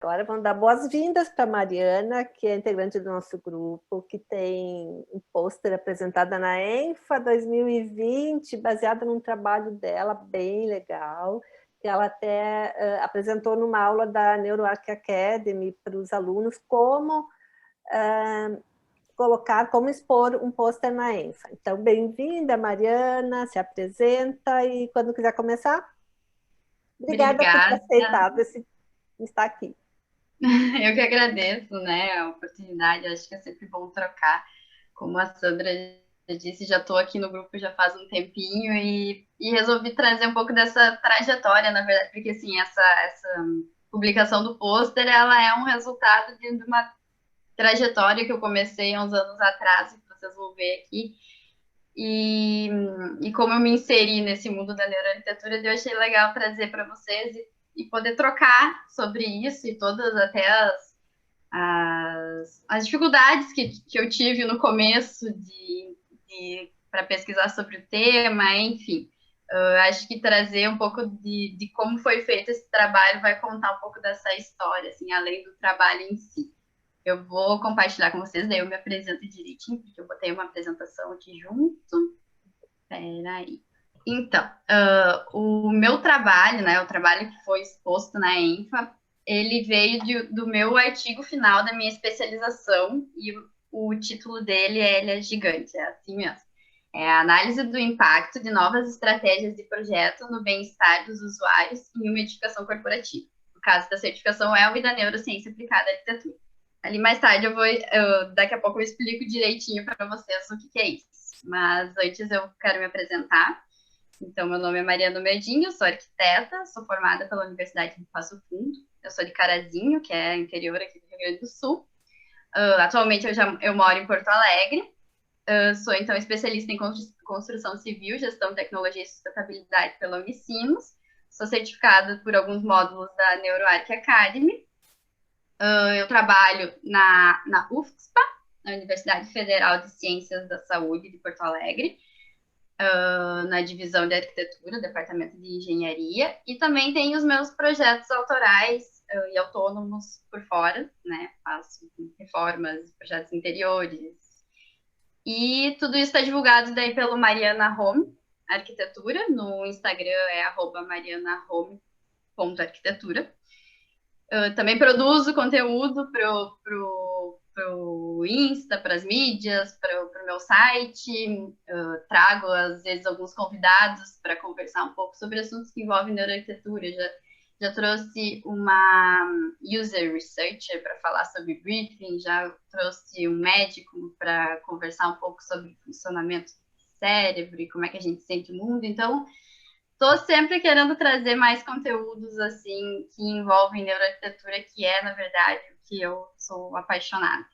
Agora vamos dar boas-vindas para a Mariana, que é integrante do nosso grupo, que tem um pôster apresentado na ENFA 2020, baseado num trabalho dela bem legal, que ela até apresentou numa aula da NeuroArc Academy para os alunos como como expor um pôster na ENFA. Então, bem-vinda, Mariana, se apresenta e quando quiser começar. Obrigada por ter Obrigada. aceitado estar aqui. Eu que agradeço, né, a oportunidade. Acho que é sempre bom trocar. Como a Sandra já disse, já estou aqui no grupo já faz um tempinho e resolvi trazer um pouco dessa trajetória, na verdade, porque assim, essa publicação do pôster, ela é um resultado de uma trajetória que eu comecei há uns anos atrás, que vocês vão ver aqui. E como eu me inseri nesse mundo da neuroarquitetura, eu achei legal trazer para vocês e poder trocar sobre isso e todas até as dificuldades que eu tive no começo para pesquisar sobre o tema, enfim. Acho que trazer um pouco de como foi feito esse trabalho vai contar um pouco dessa história, assim, além do trabalho em si. Eu vou compartilhar com vocês, daí eu me apresento direitinho, porque eu botei uma apresentação aqui junto. Peraí. Então, o meu trabalho, né, o trabalho que foi exposto na ENFA, ele veio do meu artigo final da minha especialização e o título dele ele é gigante, é assim mesmo. É a análise do impacto de novas estratégias de projeto no bem-estar dos usuários em uma edificação corporativa. O caso da certificação é o da neurociência aplicada à arquitetura. Ali mais tarde daqui a pouco eu explico direitinho para vocês o que é isso. Mas antes eu quero me apresentar. Então, meu nome é Mariana Merdinho, sou arquiteta, sou formada pela Universidade de Passo Fundo. Eu sou de Carazinho, que é interior aqui do Rio Grande do Sul. Atualmente eu moro em Porto Alegre. Sou, então, especialista em construção civil, gestão, tecnologia e sustentabilidade pela Unicinos. Sou certificada por alguns módulos da NeuroArc Academy. Eu trabalho na UFSPA, na Universidade Federal de Ciências da Saúde de Porto Alegre, na divisão de arquitetura, departamento de engenharia, e também tenho os meus projetos autorais e autônomos por fora, né? Faço reformas, projetos interiores. E tudo isso está divulgado daí pelo Mariana Home Arquitetura, no Instagram é @marianahome.arquitetura. Também produzo conteúdo pro Insta, para as mídias, para o meu site. Trago, às vezes, alguns convidados para conversar um pouco sobre assuntos que envolvem neuroarquitetura. Já trouxe uma user researcher para falar sobre briefing, já trouxe um médico para conversar um pouco sobre o funcionamento do cérebro e como é que a gente sente o mundo. Então, estou sempre querendo trazer mais conteúdos assim que envolvem neuroarquitetura, que é, na verdade, o que eu sou apaixonada.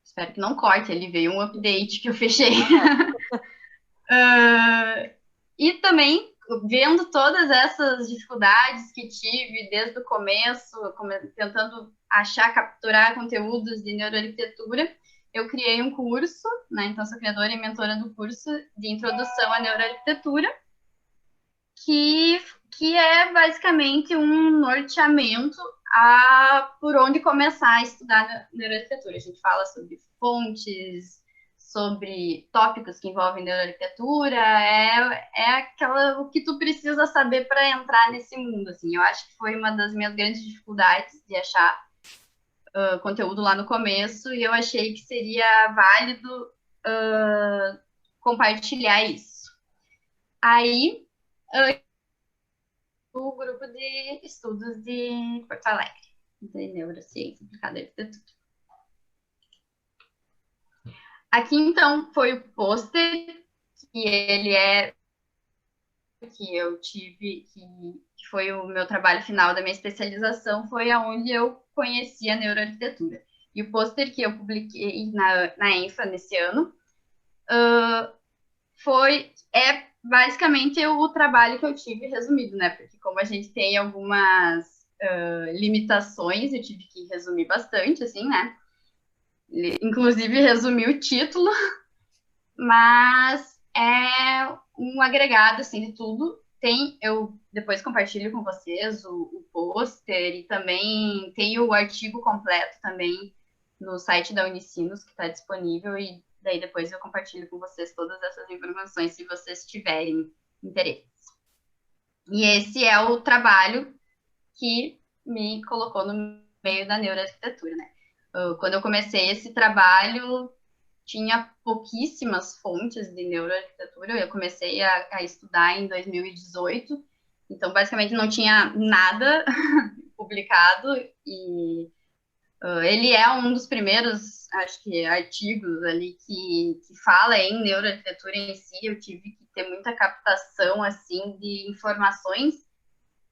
Espero que não corte, ele veio um update que eu fechei. E também, vendo todas essas dificuldades que tive desde o começo, tentando achar, capturar conteúdos de neuroarquitetura, eu criei um curso, né? Então, sou criadora e mentora do curso de Introdução à Neuroarquitetura, que é basicamente um norteamento por onde começar a estudar neuroarquitetura. A gente fala sobre fontes, sobre tópicos que envolvem neuroarquitetura, o que tu precisa saber para entrar nesse mundo. Assim. Eu acho que foi uma das minhas grandes dificuldades de achar conteúdo lá no começo, e eu achei que seria válido compartilhar isso. Aí, o grupo de estudos de Porto Alegre, de neurociência aplicada à arquitetura. Aqui, então, foi o pôster, que ele é que eu tive, que foi o meu trabalho final da minha especialização, foi aonde eu conheci a neuroarquitetura. E o pôster que eu publiquei na ENFA nesse ano é basicamente o trabalho que eu tive resumido, né? Porque como a gente tem algumas limitações, eu tive que resumir bastante, assim, né? Inclusive resumir o título, mas é um agregado, assim, de tudo eu depois compartilho com vocês o pôster e também tem o artigo completo também no site da Unicinos, que está disponível, e daí depois eu compartilho com vocês todas essas informações, se vocês tiverem interesse. E esse é o trabalho que me colocou no meio da neuroarquitetura, né? Quando eu comecei esse trabalho, tinha pouquíssimas fontes de neuroarquitetura. Eu comecei a estudar em 2018, então basicamente não tinha nada publicado e ele é um dos primeiros, acho que, artigos ali que fala em neuroarquitetura em si. Eu tive que ter muita captação, assim, de informações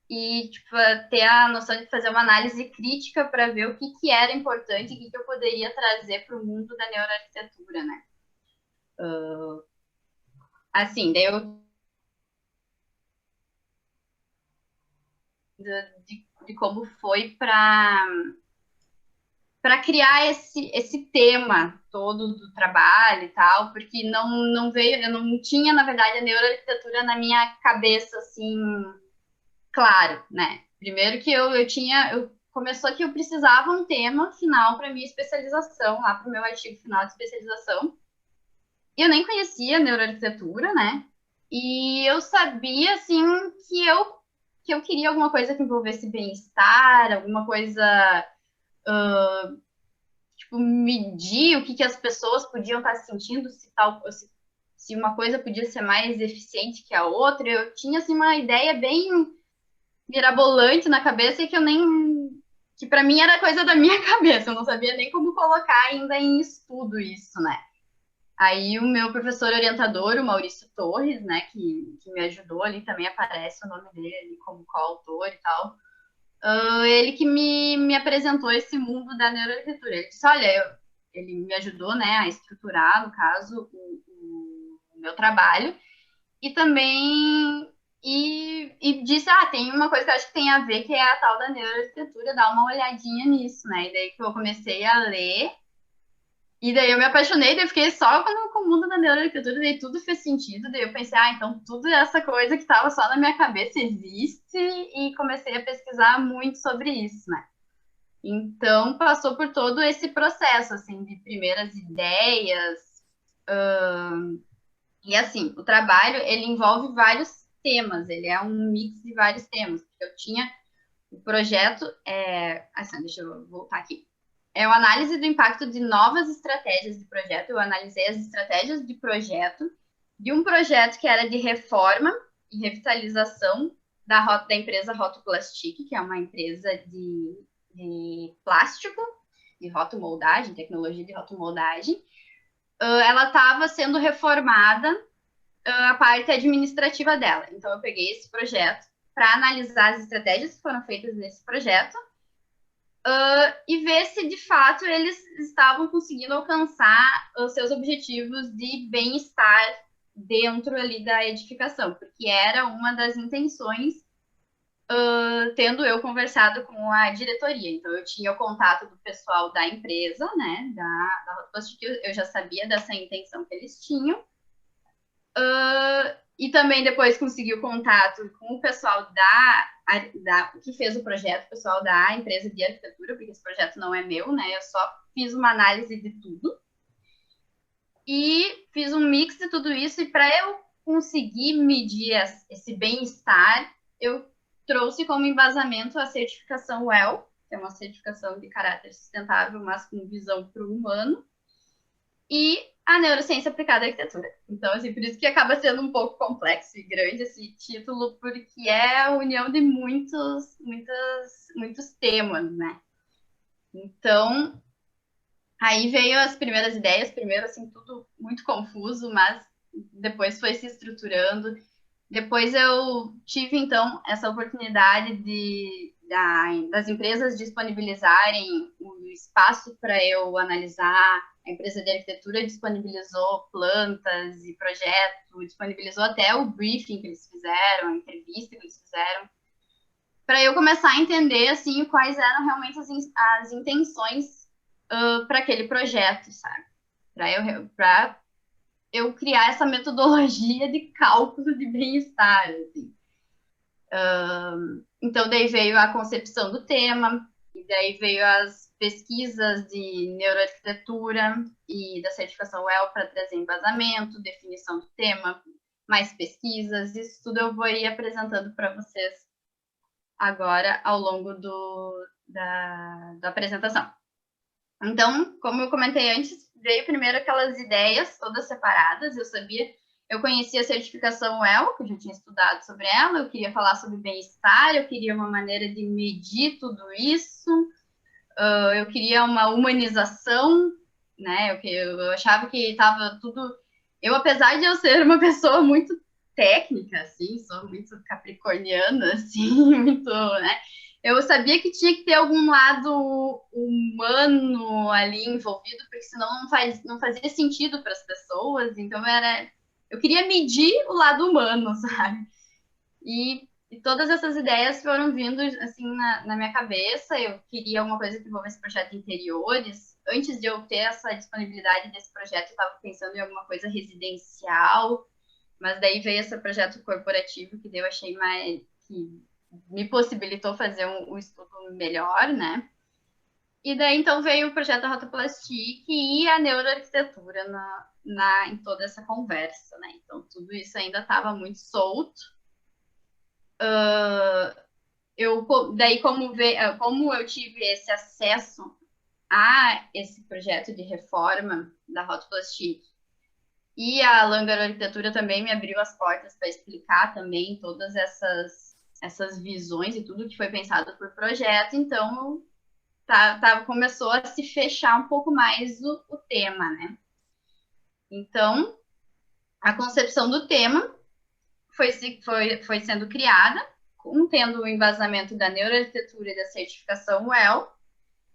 e, tipo, ter a noção de fazer uma análise crítica para ver o que era importante e o que eu poderia trazer para o mundo da neuroarquitetura, né? Assim, daí eu de como foi para criar esse tema todo do trabalho e tal, porque não veio, eu não tinha, na verdade, a neuroarquitetura na minha cabeça, assim, claro, né? Primeiro que começou que eu precisava um tema final para minha especialização, lá para o meu artigo final de especialização, e eu nem conhecia neuroarquitetura, né? E eu sabia, assim, que eu queria alguma coisa que envolvesse bem-estar, alguma coisa tipo, medir o que as pessoas podiam estar sentindo, se uma coisa podia ser mais eficiente que a outra. Eu tinha assim uma ideia bem mirabolante na cabeça e que para mim era coisa da minha cabeça, eu não sabia nem como colocar ainda em estudo isso, né? Aí o meu professor orientador, o Maurício Torres, né, que me ajudou ali, também aparece o nome dele ali como coautor e tal. Ele que me apresentou esse mundo da neuroarquitetura. Ele disse, olha, ele me ajudou, né, a estruturar, no caso, o meu trabalho, e também disse, tem uma coisa que eu acho que tem a ver, que é a tal da neuroarquitetura, dá uma olhadinha nisso, né? E daí que eu comecei a ler, e daí eu me apaixonei, daí eu fiquei só com o mundo da neuroarquitetura, daí tudo fez sentido, daí eu pensei, então tudo essa coisa que estava só na minha cabeça existe, e comecei a pesquisar muito sobre isso, né? Então, passou por todo esse processo, assim, de primeiras ideias, e assim, o trabalho, ele envolve vários temas, ele é um mix de vários temas, porque eu tinha o projeto, assim, deixa eu voltar aqui, é uma análise do impacto de novas estratégias de projeto. Eu analisei as estratégias de projeto de um projeto que era de reforma e revitalização da empresa Rotoplastic, que é uma empresa de plástico, de rotomoldagem, tecnologia de rotomoldagem. Ela estava sendo reformada, a parte administrativa dela. Então, eu peguei esse projeto para analisar as estratégias que foram feitas nesse projeto, e ver se de fato eles estavam conseguindo alcançar os seus objetivos de bem-estar dentro ali da edificação, porque era uma das intenções, tendo eu conversado com a diretoria. Então, eu tinha o contato do pessoal da empresa, né, da Rotoplastic, eu já sabia dessa intenção que eles tinham, e também depois consegui o contato com o pessoal que fez o projeto, o pessoal da empresa de arquitetura, porque esse projeto não é meu, né? Eu só fiz uma análise de tudo e fiz um mix de tudo isso. E para eu conseguir medir esse bem-estar, eu trouxe como embasamento a certificação WELL, que é uma certificação de caráter sustentável, mas com visão para o humano, e a neurociência aplicada à arquitetura. Então, assim, por isso que acaba sendo um pouco complexo e grande esse título, porque é a união de muitos temas, né? Então, aí veio as primeiras ideias, primeiro, assim, tudo muito confuso, mas depois foi se estruturando. Depois eu tive, então, essa oportunidade das empresas disponibilizarem o espaço para eu analisar. A empresa de arquitetura disponibilizou plantas e projeto, disponibilizou até o briefing que eles fizeram, a entrevista que eles fizeram, para eu começar a entender, assim, quais eram realmente as intenções para aquele projeto, sabe? Para eu criar essa metodologia de cálculo de bem-estar, assim. Então, daí veio a concepção do tema, e daí veio as pesquisas de neuroarquitetura e da certificação WELL para trazer embasamento, definição do tema, mais pesquisas, isso tudo eu vou ir apresentando para vocês agora ao longo da apresentação. Então, como eu comentei antes, veio primeiro aquelas ideias todas separadas, eu conhecia a certificação WELL, que eu já tinha estudado sobre ela, eu queria falar sobre bem-estar, eu queria uma maneira de medir tudo isso, eu queria uma humanização, né? Eu achava que estava tudo... Eu, apesar de eu ser uma pessoa muito técnica, assim, sou muito capricorniana, assim, muito, né? Eu sabia que tinha que ter algum lado humano ali envolvido, porque senão não fazia sentido para as pessoas. Então, eu queria medir o lado humano, sabe? E todas essas ideias foram vindo assim na minha cabeça. Eu queria alguma coisa que envolvesse projeto de interiores. Antes de eu ter essa disponibilidade desse projeto, eu estava pensando em alguma coisa residencial, mas daí veio esse projeto corporativo que eu achei mais que me possibilitou fazer um estudo melhor, né? E daí então veio o projeto da Rotoplastic e a neuroarquitetura em toda essa conversa, né? Então tudo isso ainda estava muito solto. Daí como eu tive esse acesso a esse projeto de reforma da Rotoplastic e a Langar Arquitetura também me abriu as portas para explicar também todas essas visões e tudo que foi pensado por projeto, então começou a se fechar um pouco mais o tema, né? Então, a concepção do tema foi sendo criada, tendo o embasamento da neuroarquitetura e da certificação WELL,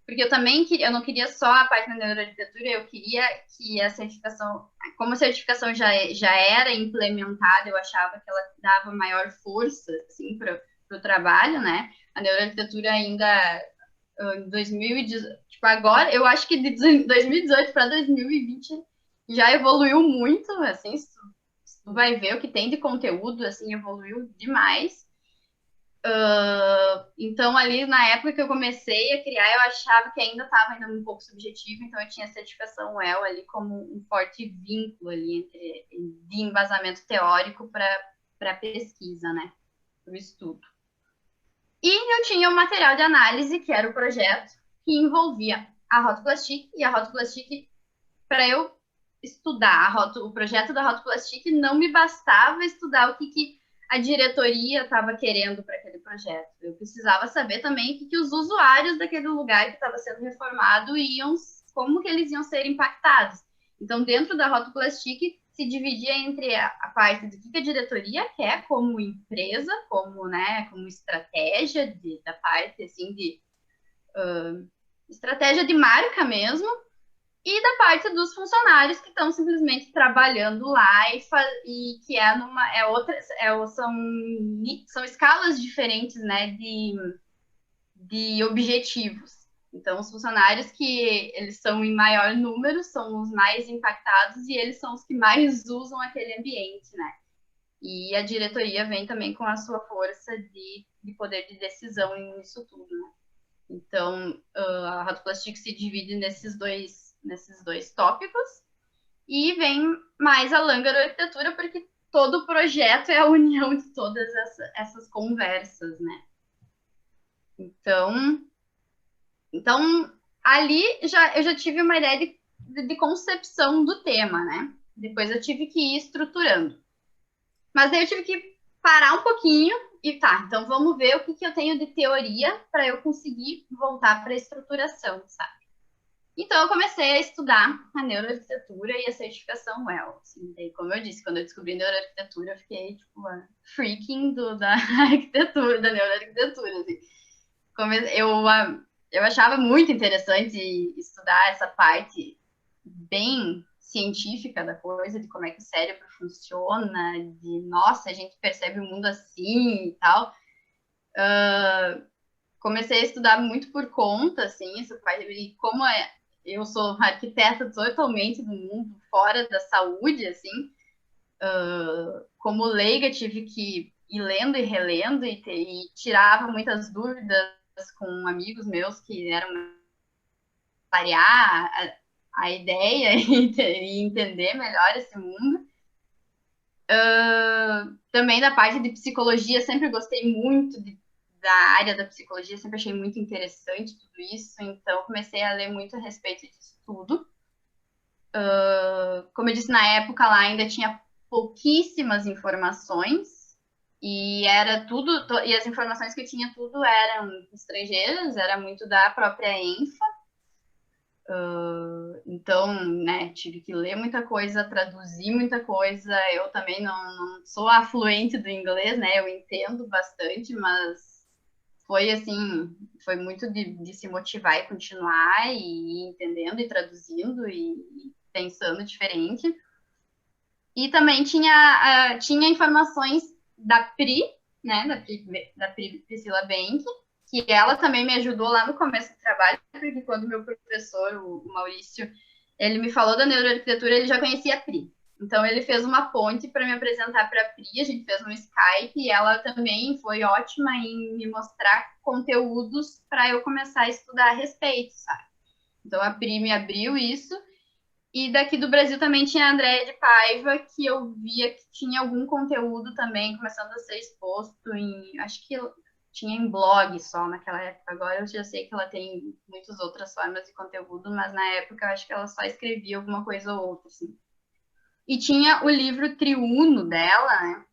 porque eu não queria só a parte da neuroarquitetura, eu queria que a certificação, como a certificação já era implementada, eu achava que ela dava maior força assim, para o trabalho, né? A neuroarquitetura ainda em 2018, tipo, agora, eu acho que de 2018 para 2020 já evoluiu muito, assim, se tu vai ver o que tem de conteúdo, assim, evoluiu demais. Então, ali na época que eu comecei a criar, eu achava que ainda estava ainda um pouco subjetivo, então eu tinha a certificação WELL ali como um forte vínculo ali de embasamento teórico para pesquisa, né? Para o estudo. E eu tinha o material de análise, que era o projeto, que envolvia a Rotoplastic, e a Rotoplastic, para eu estudar o projeto da Rotoplastic, não me bastava estudar o que a diretoria estava querendo para aquele projeto. Eu precisava saber também o que os usuários daquele lugar que estava sendo reformado como que eles iam ser impactados. Então, dentro da Rotoplastic, se dividia entre a parte do que a diretoria quer como empresa, como estratégia da parte assim de estratégia de marca mesmo, e da parte dos funcionários que estão simplesmente trabalhando lá e que são escalas diferentes, né, de objetivos. Então, os funcionários que eles são em maior número são os mais impactados e eles são os que mais usam aquele ambiente, né? E a diretoria vem também com a sua força de poder de decisão nisso tudo, né? Então, a Rotoplastic se divide nesses dois tópicos e vem mais a Langar Arquitetura, porque todo o projeto é a união de todas essas conversas, né? Então ali eu já tive uma ideia de concepção do tema, né? Depois eu tive que ir estruturando. Mas daí eu tive que parar um pouquinho e tá, então vamos ver o que eu tenho de teoria para eu conseguir voltar para a estruturação, sabe? Então eu comecei a estudar a neuroarquitetura e a certificação WELL. Assim, daí, como eu disse, quando eu descobri neuroarquitetura, eu fiquei tipo a freaking da arquitetura, da neuroarquitetura. Assim. Eu achava muito interessante estudar essa parte bem científica da coisa, de como é que o cérebro funciona, de, nossa, a gente percebe o mundo assim e tal. Comecei a estudar muito por conta, assim, e como eu sou arquiteta totalmente do mundo fora da saúde, assim, como leiga tive que e lendo e relendo, e tirava muitas dúvidas com amigos meus que eram clarear a ideia e entender melhor esse mundo. Também da parte de psicologia, sempre gostei muito da área da psicologia, sempre achei muito interessante tudo isso, então comecei a ler muito a respeito disso tudo. Como eu disse, na época lá ainda tinha pouquíssimas informações, e era tudo, e as informações que eu tinha tudo eram estrangeiras, era muito da própria ENFA. Então, né, tive que ler muita coisa, traduzir muita coisa. Eu também não sou a fluente do inglês, né? Eu entendo bastante, mas foi assim, foi muito de se motivar e continuar e ir entendendo e traduzindo e pensando diferente. E também tinha informações da Pri, né, da Priscila Benck, que ela também me ajudou lá no começo do trabalho, porque quando meu professor, o Maurício, ele me falou da neuroarquitetura, ele já conhecia a Pri. Então, ele fez uma ponte para me apresentar para a Pri, a gente fez um Skype, e ela também foi ótima em me mostrar conteúdos para eu começar a estudar a respeito, sabe? Então, a Pri me abriu isso, e daqui do Brasil também tinha a Andréia de Paiva, que eu via que tinha algum conteúdo também, começando a ser exposto em... Acho que tinha em blog só naquela época. Agora eu já sei que ela tem muitas outras formas de conteúdo, mas na época eu acho que ela só escrevia alguma coisa ou outra, assim. E tinha o livro Triuno dela, né?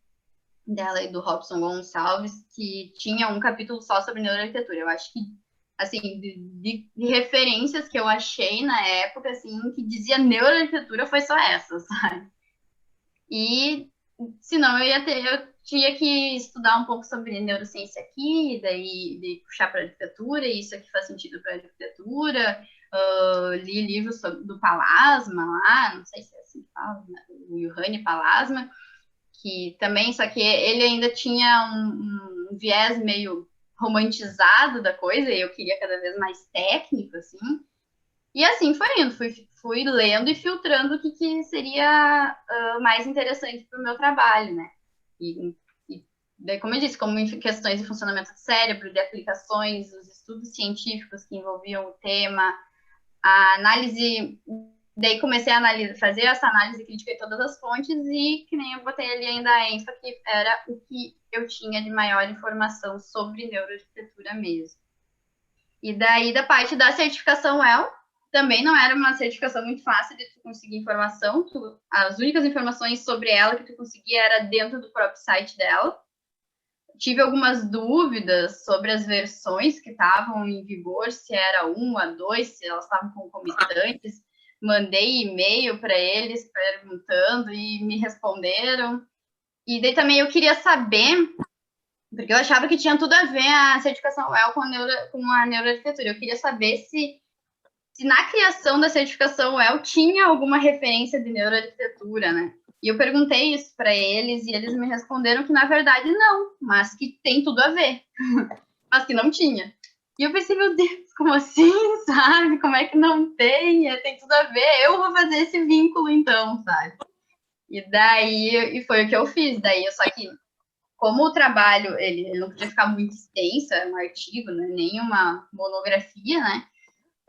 Dela e do Robson Gonçalves, que tinha um capítulo só sobre neuroarquitetura. Eu acho que assim, de referências que eu achei na época, assim, que dizia neuroarquitetura foi só essa, sabe? E senão eu tinha que estudar um pouco sobre neurociência aqui, daí de puxar para arquitetura, e isso aqui faz sentido para arquitetura. Li livros do Palasma lá, não sei se é assim que fala, né? O Juhani Palasma, que também, só que ele ainda tinha um viés meio romantizado da coisa, e eu queria cada vez mais técnico, assim. E assim foi indo, fui lendo e filtrando o que seria mais interessante para o meu trabalho, né? E daí, como eu disse, como em questões de funcionamento do cérebro, de aplicações, os estudos científicos que envolviam o tema, a análise. Daí comecei a fazer essa análise crítica de todas as fontes e, que nem eu botei ali ainda a ênfase, que era o que eu tinha de maior informação sobre neuroarquitetura mesmo. E daí, da parte da certificação WELL, também não era uma certificação muito fácil de tu conseguir informação. As únicas informações sobre ela que tu conseguia era dentro do próprio site dela. Tive algumas dúvidas sobre as versões que estavam em vigor, se era 1, a 2, se elas estavam concomitantes. Mandei e-mail para eles perguntando e me responderam. E daí também eu queria saber, porque eu achava que tinha tudo a ver a certificação WELL com a neuroarquitetura. Eu queria saber se na criação da certificação WELL tinha alguma referência de neuroarquitetura, né? E eu perguntei isso para eles e eles me responderam que, na verdade, não, mas que tem tudo a ver, mas que não tinha. E eu pensei, meu Deus, como assim, sabe? Como é que não tem? Tem tudo a ver, eu vou fazer esse vínculo então, sabe? E daí, e foi o que eu fiz. Daí, só que, como o trabalho, ele não podia ficar muito extenso, é um artigo, né? Nem uma monografia, né?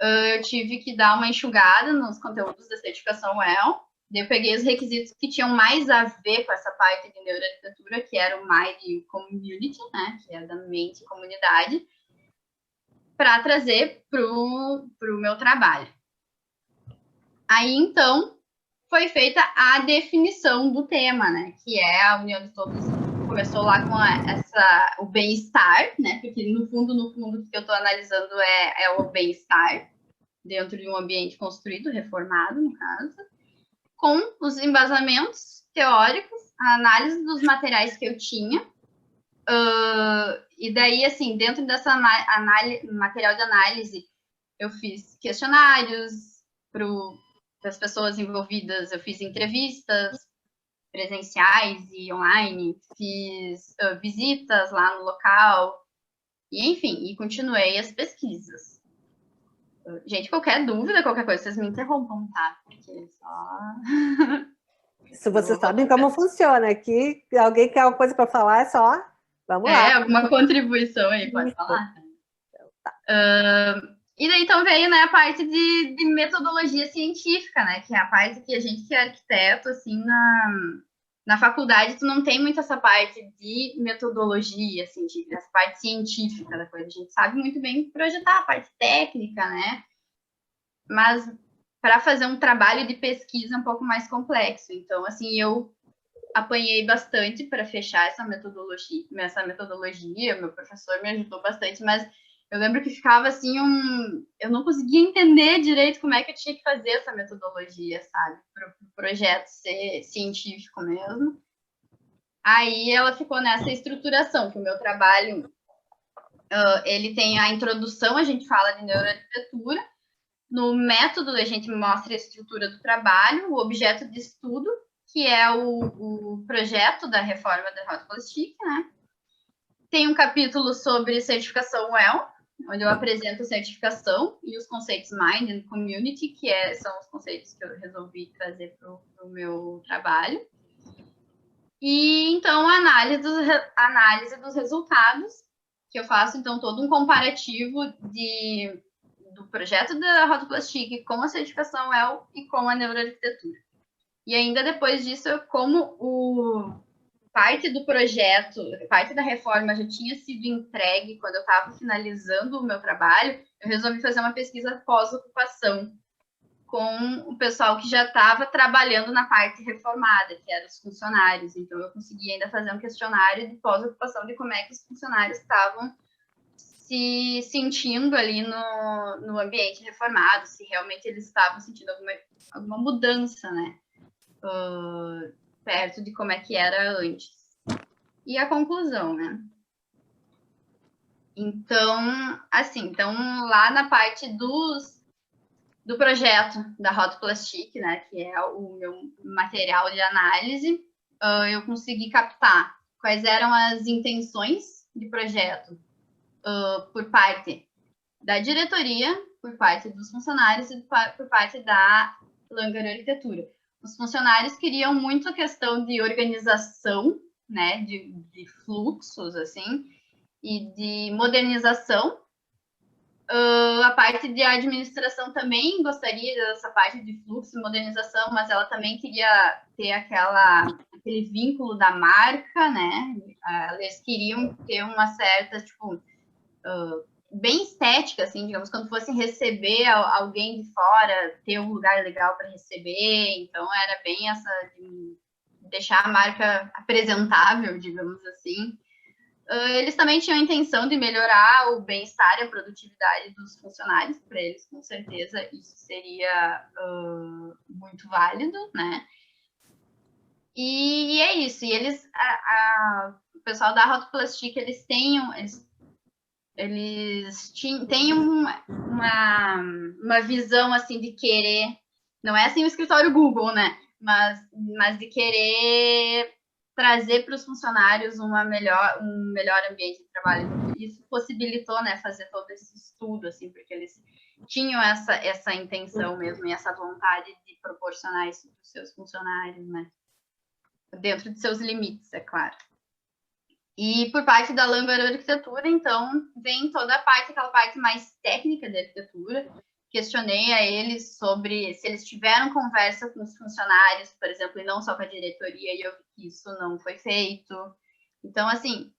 Eu tive que dar uma enxugada nos conteúdos da certificação WELL. Eu peguei os requisitos que tinham mais a ver com essa parte de neuroarquitetura, que era o Mind Community, né, que é da mente e comunidade, para trazer para o meu trabalho. Aí, então, foi feita a definição do tema, né, que é a união de todos. Começou lá com o bem-estar, né, porque no fundo, o que eu estou analisando é o bem-estar dentro de um ambiente construído, reformado, no caso, com os embasamentos teóricos, a análise dos materiais que eu tinha, e daí, assim, dentro dessa material de análise, eu fiz questionários para as pessoas envolvidas, eu fiz entrevistas presenciais e online, fiz visitas lá no local, e enfim, e continuei as pesquisas. Gente, qualquer dúvida, qualquer coisa, vocês me interrompam, tá? Porque só... Se vocês sabem como funciona aqui, alguém quer alguma coisa para falar, é só, vamos lá. Alguma contribuição aí, pode falar. E daí então veio, né, a parte de metodologia científica, né, que é a parte que a gente que é arquiteto, assim, na faculdade tu não tem muito essa parte de metodologia científica, essa parte científica da coisa. A gente sabe muito bem projetar a parte técnica, né, mas para fazer um trabalho de pesquisa é um pouco mais complexo. Então, assim, eu apanhei bastante para fechar essa metodologia. Meu professor me ajudou bastante, mas eu lembro que ficava assim eu não conseguia entender direito como é que eu tinha que fazer essa metodologia, sabe, para o projeto ser científico mesmo. Aí ela ficou nessa estruturação, que o meu trabalho ele tem a introdução, a gente fala de neuroarquitetura. No método, a gente mostra a estrutura do trabalho, o objeto de estudo, que é o projeto da reforma da Rota Plastic, né? Tem um capítulo sobre certificação WELL, onde eu apresento a certificação e os conceitos Mind and Community, que são os conceitos que eu resolvi trazer para o meu trabalho. E, então, a análise dos resultados, que eu faço, então, todo um comparativo do projeto da Rota Plastic com a certificação WELL e com a neuroarquitetura. E ainda depois disso, como parte do projeto, parte da reforma já tinha sido entregue quando eu estava finalizando o meu trabalho, eu resolvi fazer uma pesquisa pós-ocupação com o pessoal que já estava trabalhando na parte reformada, que eram os funcionários. Então, eu consegui ainda fazer um questionário de pós-ocupação de como é que os funcionários estavam se sentindo ali no ambiente reformado, se realmente eles estavam sentindo alguma mudança, né? Perto de como é que era antes. E a conclusão, né? Então, assim, lá na parte do projeto da Rota Plastic, né, que é o meu material de análise, eu consegui captar quais eram as intenções de projeto por parte da diretoria, por parte dos funcionários e por parte da Langer Arquitetura. Os funcionários queriam muito a questão de organização, né, de fluxos, assim, e de modernização. A parte de administração também gostaria dessa parte de fluxo e modernização, mas ela também queria ter aquele vínculo da marca, né? Eles queriam ter uma certa, tipo, bem estética, assim, digamos, quando fossem receber alguém de fora, ter um lugar legal para receber. Então, era bem essa de deixar a marca apresentável, digamos assim. Eles também tinham a intenção de melhorar o bem-estar e a produtividade dos funcionários. Para eles, com certeza, isso seria muito válido, né? E é isso. E eles, o pessoal da Rota Plastic, eles têm uma visão assim de querer, não é assim o escritório Google, né? Mas de querer trazer para os funcionários um melhor ambiente de trabalho. Isso possibilitou, né, fazer todo esse estudo, assim, porque eles tinham essa intenção mesmo e essa vontade de proporcionar isso para os seus funcionários, né? Dentro de seus limites, é claro. E por parte da Langer Arquitetura, então, vem toda aquela parte mais técnica da arquitetura. Questionei a eles sobre se eles tiveram conversa com os funcionários, por exemplo, e não só com a diretoria, e eu vi que isso não foi feito. Então, assim,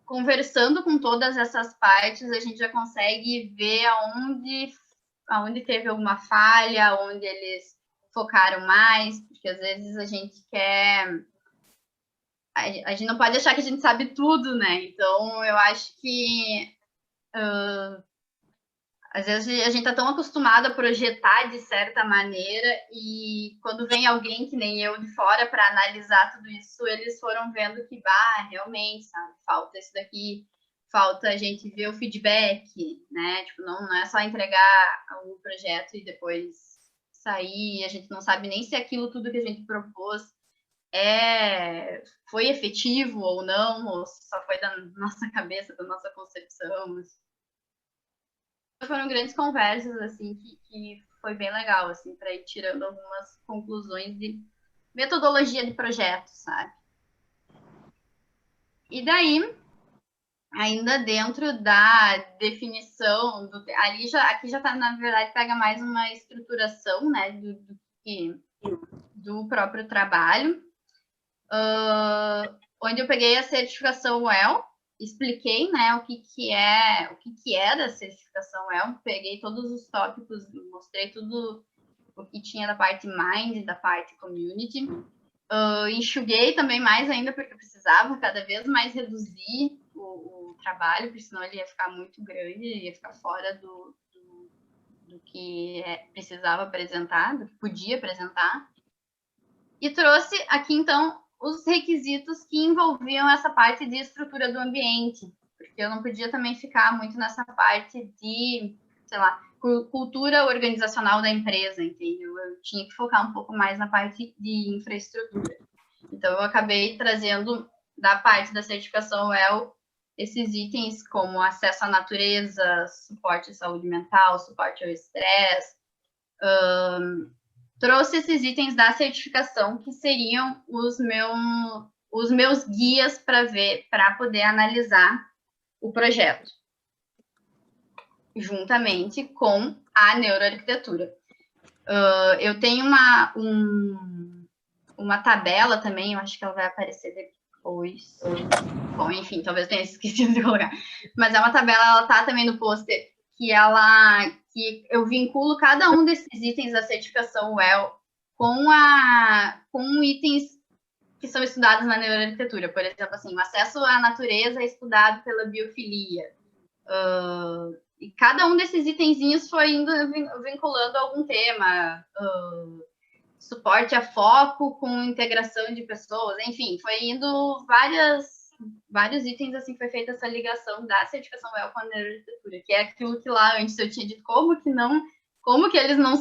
conversando com todas essas partes, a gente já consegue ver aonde teve alguma falha, onde eles focaram mais, porque às vezes a gente quer... A gente não pode achar que a gente sabe tudo, né? Então, eu acho que às vezes a gente está tão acostumado a projetar de certa maneira e quando vem alguém que nem eu de fora para analisar tudo isso, eles foram vendo que, realmente, sabe, falta isso daqui, falta a gente ver o feedback, né? Tipo, não é só entregar o projeto e depois sair, a gente não sabe nem se aquilo tudo que a gente propôs foi efetivo ou não, ou só foi da nossa cabeça, da nossa concepção. Foram grandes conversas, assim, que foi bem legal, assim, para ir tirando algumas conclusões de metodologia de projeto, sabe? E daí, ainda dentro da definição, aqui já tá, na verdade, pega mais uma estruturação, né, do próprio trabalho, onde eu peguei a certificação WELL, expliquei, né, o que é da certificação WELL, peguei todos os tópicos, mostrei tudo o que tinha da parte Mind, da parte Community, enxuguei também mais ainda, porque eu precisava cada vez mais reduzir o trabalho, porque senão ele ia ficar muito grande, ia ficar fora do que precisava apresentar, do que podia apresentar. E trouxe aqui, então, os requisitos que envolviam essa parte de estrutura do ambiente, porque eu não podia também ficar muito nessa parte de, sei lá, cultura organizacional da empresa, entendeu? Eu tinha que focar um pouco mais na parte de infraestrutura. Então, eu acabei trazendo da parte da certificação WELL esses itens como acesso à natureza, suporte à saúde mental, suporte ao estresse, trouxe esses itens da certificação que seriam os meus guias para poder analisar o projeto, juntamente com a neuroarquitetura. Eu tenho uma tabela também, eu acho que ela vai aparecer depois. Bom, enfim, talvez tenha esquecido de colocar. Mas é uma tabela, ela tá também no pôster, que eu vinculo cada um desses itens da certificação WELL com itens que são estudados na neuroarquitetura. Por exemplo, assim, o acesso à natureza é estudado pela biofilia. E cada um desses itenzinhos foi indo vinculando algum tema. Suporte a foco com integração de pessoas, enfim, foi indo vários itens, assim, foi feita essa ligação da certificação WELL com a neuroarquitetura, que é aquilo que lá antes eu tinha dito, como que eles não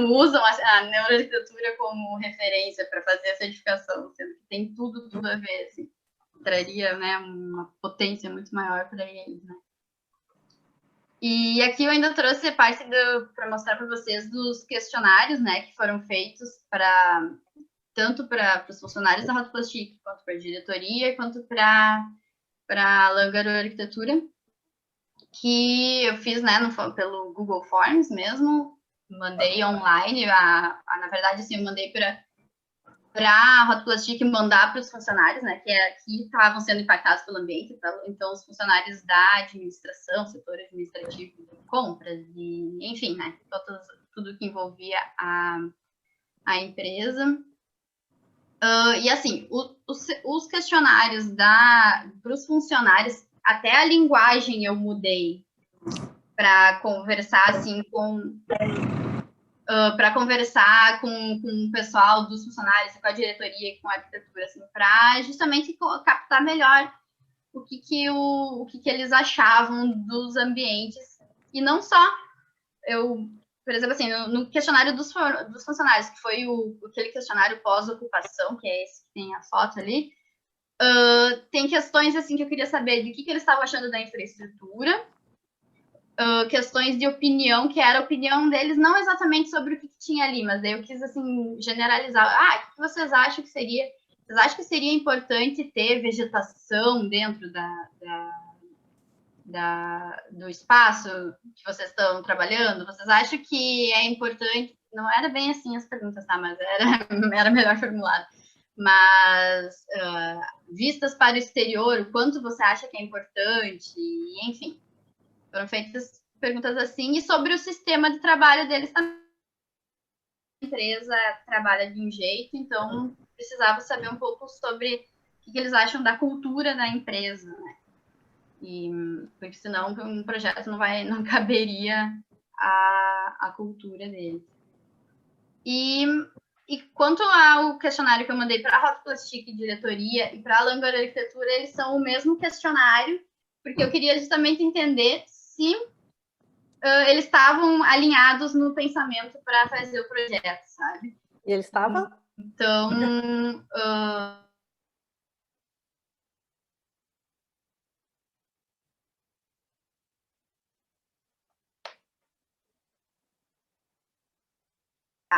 usam a neuroarquitetura como referência para fazer a certificação, sendo que tem tudo a ver, assim, traria, né, uma potência muito maior para eles, né. E aqui eu ainda trouxe parte para mostrar para vocês dos questionários, né, que foram feitos tanto para os funcionários da Rotoplastic, quanto para a diretoria, quanto para a Langaro Arquitetura, que eu fiz, né, pelo Google Forms mesmo, mandei online, na verdade, assim, eu mandei para a Rotoplastic mandar para os funcionários, né, que estavam sendo impactados pelo ambiente, então os funcionários da administração, setor administrativo de compras, enfim, né, tudo que envolvia a empresa. E assim, os questionários para os funcionários, até a linguagem eu mudei para conversar assim para conversar com o pessoal dos funcionários, com a diretoria e com a arquitetura, assim, para justamente captar melhor o que eles achavam dos ambientes. E não só, por exemplo, assim, no questionário dos funcionários, que foi aquele questionário pós-ocupação, que é esse que tem a foto ali, tem questões assim que eu queria saber de que eles estavam achando da infraestrutura, questões de opinião, que era a opinião deles, não exatamente sobre o que tinha ali, mas daí eu quis, assim, generalizar. O que vocês acham que seria? Vocês acham que seria importante ter vegetação dentro do espaço que vocês estão trabalhando? Vocês acham que é importante? Não era bem assim as perguntas, tá? Mas era melhor formulado. Mas vistas para o exterior, o quanto você acha que é importante? Enfim, foram feitas perguntas assim, e sobre o sistema de trabalho deles também. A empresa trabalha de um jeito, então precisava saber um pouco sobre o que eles acham da cultura da empresa, né? Porque senão um projeto não caberia a cultura deles. E quanto ao questionário que eu mandei para a Rotoplastic diretoria e para a Langaro Arquitetura, eles são o mesmo questionário, porque eu queria justamente entender se eles estavam alinhados no pensamento para fazer o projeto, sabe? E eles estavam? Então,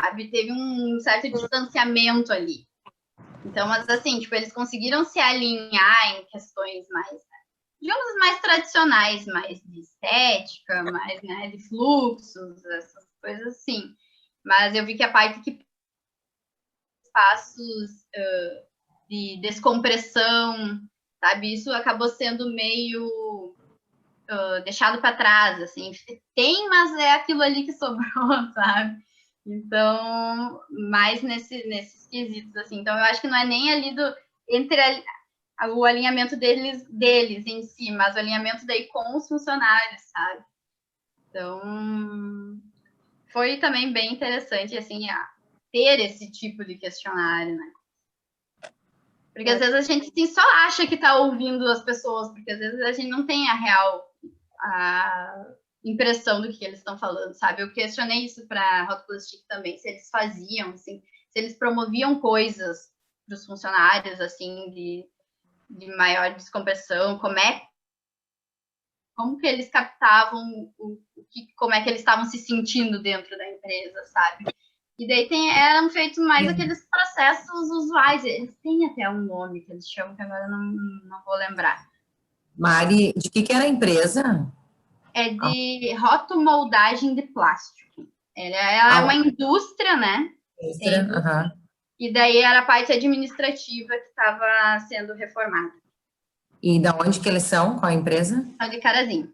sabe? Teve um certo distanciamento ali. Então, mas assim, tipo, eles conseguiram se alinhar em questões mais, digamos, mais tradicionais, mais de estética, mais, né, de fluxos, essas coisas assim. Mas eu vi que a parte que espaços de descompressão, sabe, isso acabou sendo meio deixado para trás, assim, tem, mas é aquilo ali que sobrou, sabe? Então, mais nesses quesitos, assim. Então, eu acho que não é nem ali entre o alinhamento deles em si, mas o alinhamento daí com os funcionários, sabe? Então, foi também bem interessante, assim, ter esse tipo de questionário, né? Porque às vezes a gente assim, só acha que está ouvindo as pessoas, porque às vezes a gente não tem a real impressão do que eles estão falando, sabe? Eu questionei isso para a Hot Plastic também, se eles faziam, assim, se eles promoviam coisas para os funcionários, assim, de maior descompressão, como que eles captavam como é que eles estavam se sentindo dentro da empresa, sabe? E daí eram feitos mais aqueles processos usuais, eles têm até um nome que eles chamam, que agora eu não vou lembrar. Mari, de que era a empresa? É de rotomoldagem de plástico. Ela é uma indústria, né? Indústria, E daí era a parte administrativa que estava sendo reformada. E da onde que eles são? Qual a empresa? De Carazinho.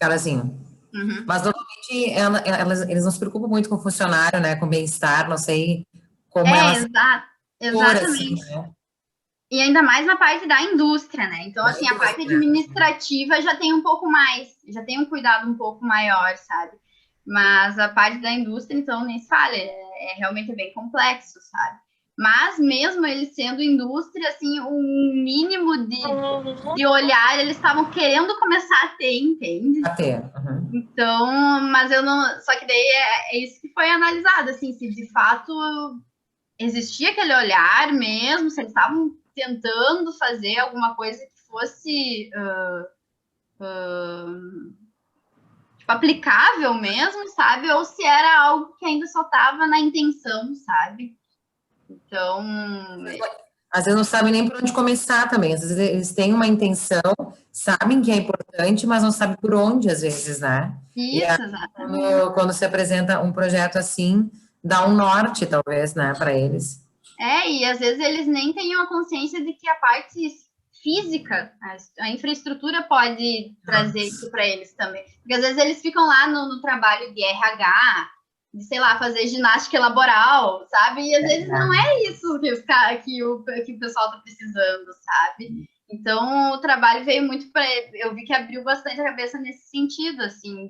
Carazinho. Uhum. Mas normalmente eles não se preocupam muito com o funcionário, né? Com o bem-estar, não sei como elas... Exatamente. Assim, né? E ainda mais na parte da indústria, né? Então, assim, a parte administrativa já tem um pouco mais, já tem um cuidado um pouco maior, sabe? Mas a parte da indústria, então, nem se fala, realmente bem complexo, sabe? Mas mesmo eles sendo indústria, assim, um mínimo de olhar, eles estavam querendo começar a ter, entende? A ter. Então, mas eu não... Só que daí é isso que foi analisado, assim, se de fato existia aquele olhar mesmo, se eles estavam tentando fazer alguma coisa que fosse tipo, aplicável mesmo, sabe? Ou se era algo que ainda só estava na intenção, sabe? Então... Às vezes não sabem nem por onde começar também. Às vezes eles têm uma intenção, sabem que é importante, mas não sabem por onde, às vezes, né? Isso, exatamente. Quando se apresenta um projeto assim, dá um norte, talvez, né, para eles. E às vezes eles nem têm a consciência de que a parte física, a infraestrutura pode trazer isso para eles também. Porque às vezes eles ficam lá no trabalho de RH, de, sei lá, fazer ginástica laboral, sabe? E às vezes não é isso que o pessoal está precisando, sabe? Então, o trabalho veio muito para... Eu vi que abriu bastante a cabeça nesse sentido, assim,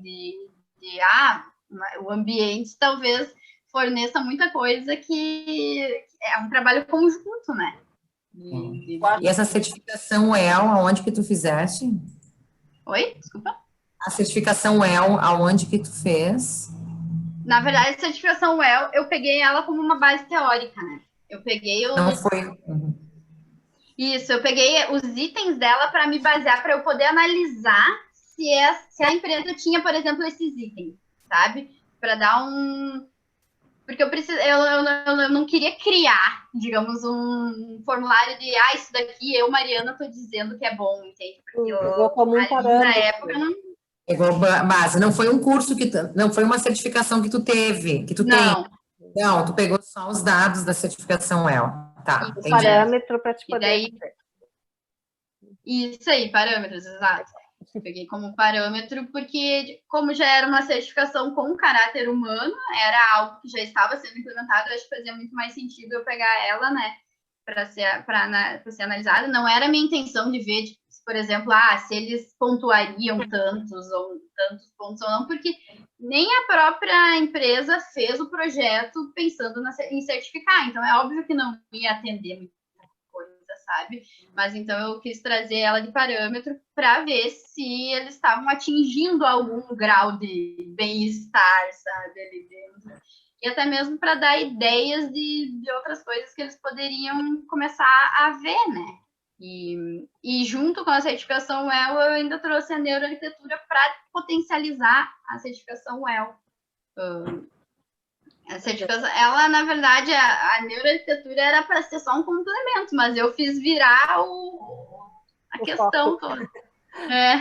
o ambiente talvez forneça muita coisa que é um trabalho conjunto, né? E essa certificação WELL, aonde que tu fizeste? Oi? Desculpa. A certificação WELL, aonde que tu fez? Na verdade, a certificação WELL, eu peguei ela como uma base teórica, né? Eu peguei Não foi... Isso, eu peguei os itens dela para me basear, para eu poder analisar se a empresa tinha, por exemplo, esses itens, sabe? Para dar um... Porque eu não queria criar, digamos, um formulário de isso daqui, Mariana, tô dizendo que é bom, entende? Porque como um parâmetro. Na época não... Igual base, não foi um curso não foi uma certificação que tu teve, que tu não. tem. Não, tu pegou só os dados da certificação WELL. Tá, o parâmetro para te poder fazer. Isso aí, parâmetros, exato. Eu peguei como parâmetro porque, como já era uma certificação com caráter humano, era algo que já estava sendo implementado, eu acho que fazia muito mais sentido eu pegar ela, né, para ser analisada. Não era a minha intenção de ver, tipo, por exemplo, se eles pontuariam tantos pontos ou não, porque nem a própria empresa fez o projeto pensando em certificar. Então, é óbvio que não ia atender muita coisa, sabe? Mas então eu quis trazer ela de parâmetro para ver se eles estavam atingindo algum grau de bem-estar, sabe, ali dentro. E até mesmo para dar ideias de outras coisas que eles poderiam começar a ver, né? E junto com a certificação WELL, eu ainda trouxe a neuroarquitetura para potencializar a certificação WELL. A certificação, ela, na verdade, a neuroarquitetura era para ser só um complemento, mas eu fiz virar a O questão foco. toda. É.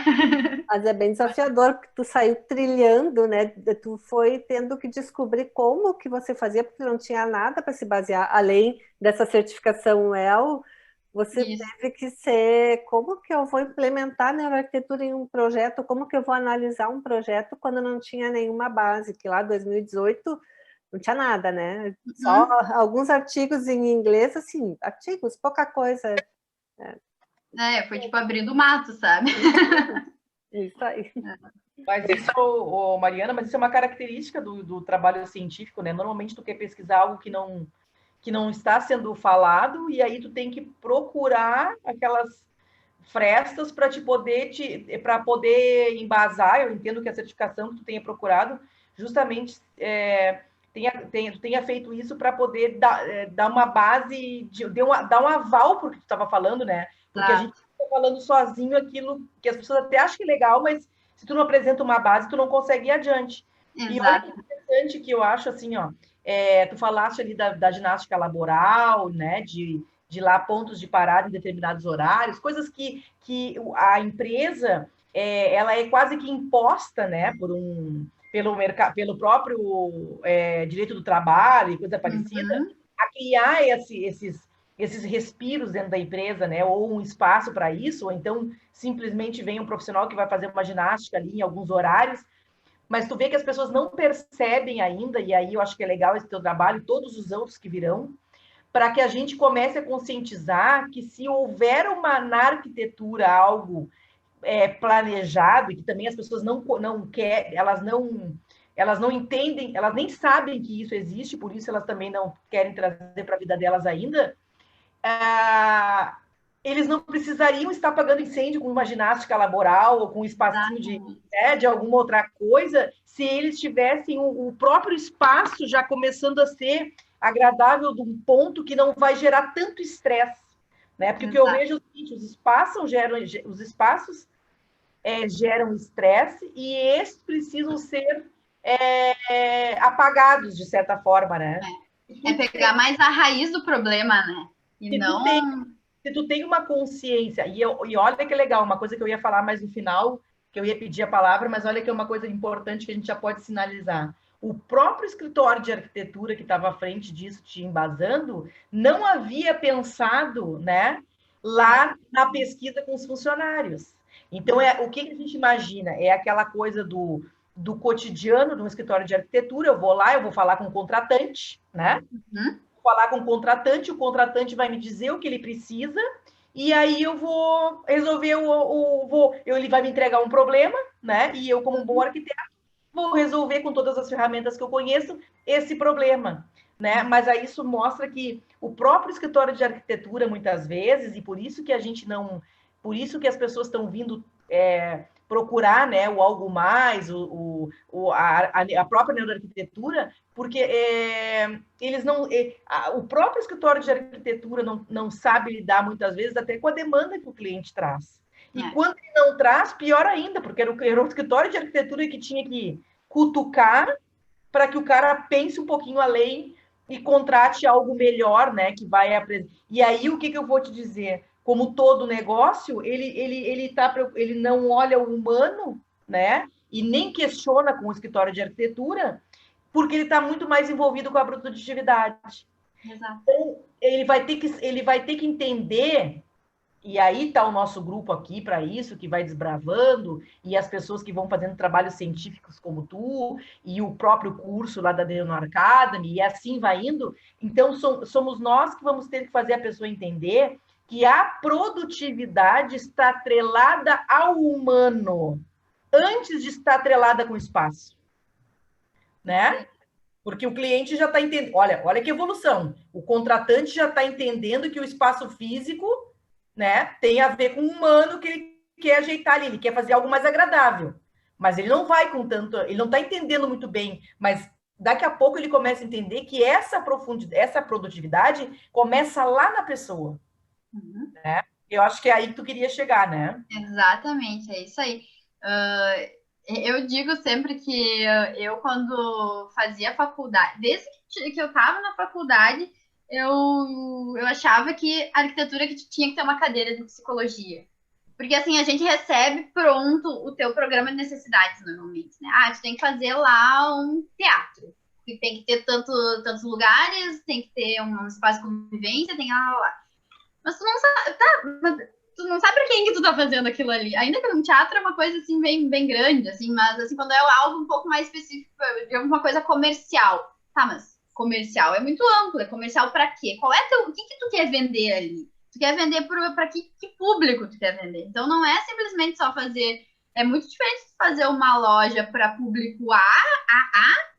Mas é bem desafiador, porque tu saiu trilhando, né? Tu foi tendo que descobrir como que você fazia, porque não tinha nada para se basear, além dessa certificação WELL, você Isso. teve que ser, como que eu vou implementar a neuroarquitetura em um projeto, como que eu vou analisar um projeto quando não tinha nenhuma base, que lá em 2018 não tinha nada, né? Só alguns artigos em inglês, assim, artigos, pouca coisa. Foi tipo abrindo o mato, sabe? Isso aí. Mas isso, Mariana, mas isso é uma característica do trabalho científico, né? Normalmente tu quer pesquisar algo que não está sendo falado, e aí tu tem que procurar aquelas frestas para poder embasar. Eu entendo que a certificação que tu tenha procurado justamente tenha feito isso para poder dar uma base, dar um aval para o que tu estava falando, né? Porque a gente está falando sozinho aquilo que as pessoas até acham que é legal, mas se tu não apresenta uma base, tu não consegue ir adiante. Exato. E olha que interessante que eu acho assim, ó, tu falaste ali da ginástica laboral, né? De lá pontos de parada em determinados horários, coisas que a empresa ela é quase que imposta, né, pelo próprio direito do trabalho e coisa parecida, a criar esses respiros dentro da empresa, né, ou um espaço para isso, ou então simplesmente vem um profissional que vai fazer uma ginástica ali em alguns horários, mas tu vê que as pessoas não percebem ainda, e aí eu acho que é legal esse teu trabalho e todos os outros que virão, para que a gente comece a conscientizar que se houver na arquitetura algo planejado, e que também as pessoas não querem, elas não entendem, elas nem sabem que isso existe, por isso elas também não querem trazer para a vida delas ainda, eles não precisariam estar pagando incêndio com uma ginástica laboral ou com um espacinho de alguma outra coisa, se eles tivessem o próprio espaço já começando a ser agradável de um ponto que não vai gerar tanto estresse, né? Porque o que eu vejo é o seguinte, os espaços geram estresse e esses precisam ser apagados, de certa forma, né? Pegar mais a raiz do problema, né? E se tu tem uma consciência, e olha que legal, uma coisa que eu ia falar mais no final, que eu ia pedir a palavra, mas olha que é uma coisa importante que a gente já pode sinalizar. O próprio escritório de arquitetura que estava à frente disso, te embasando, não havia pensado, né, lá na pesquisa com os funcionários. Então, o que a gente imagina? É aquela coisa do cotidiano de um escritório de arquitetura, eu vou lá, eu vou falar com o contratante, né? Falar com o contratante vai me dizer o que ele precisa, e aí eu vou resolver, ele vai me entregar um problema, né? E eu, como um bom arquiteto, vou resolver com todas as ferramentas que eu conheço esse problema, né? Mas aí isso mostra que o próprio escritório de arquitetura, muitas vezes, e por isso que por isso que as pessoas estão vindo procurar, né, o algo mais, a própria neuroarquitetura, porque o próprio escritório de arquitetura não sabe lidar muitas vezes até com a demanda que o cliente traz. E quando ele não traz, pior ainda, porque era o escritório de arquitetura que tinha que cutucar para que o cara pense um pouquinho além e contrate algo melhor, né, que vai apresentar. E aí, o que eu vou te dizer? Como todo negócio, ele não olha o humano, né, e nem questiona com o escritório de arquitetura, porque ele está muito mais envolvido com a produtividade. Exato. Então, ele vai ter que entender. E aí está o nosso grupo aqui para isso, que vai desbravando, e as pessoas que vão fazendo trabalhos científicos como tu, e o próprio curso lá da Neo Academy, e assim vai indo. Então, somos nós que vamos ter que fazer a pessoa entender que a produtividade está atrelada ao humano, antes de estar atrelada com o espaço. Né? Porque o cliente já está entendendo. Olha que evolução. O contratante já está entendendo que o espaço físico, né, tem a ver com o humano que ele quer ajeitar ali, ele quer fazer algo mais agradável. Mas ele não vai com tanto, ele não está entendendo muito bem, mas daqui a pouco ele começa a entender que essa produtividade começa lá na pessoa. Né? Eu acho que é aí que tu queria chegar, né? Exatamente, é isso aí. Eu digo sempre que eu, quando fazia faculdade, desde que eu estava na faculdade, eu achava que a arquitetura que tinha que ter uma cadeira de psicologia. Porque, assim, a gente recebe pronto o teu programa de necessidades, normalmente, né? Ah, tu tem que fazer lá um teatro. Que tem que ter tantos lugares, tem que ter um espaço de convivência, tem lá. Mas tu não sabe, tu não sabe pra quem que tu tá fazendo aquilo ali. Ainda que um teatro é uma coisa, assim, bem grande, assim, mas, assim, quando é algo um pouco mais específico, digamos, uma coisa comercial. Tá, mas comercial é muito amplo. É comercial pra quê? O que tu quer vender ali? Tu quer vender para que público tu quer vender? Então, não é simplesmente só fazer... É muito diferente de fazer uma loja para público A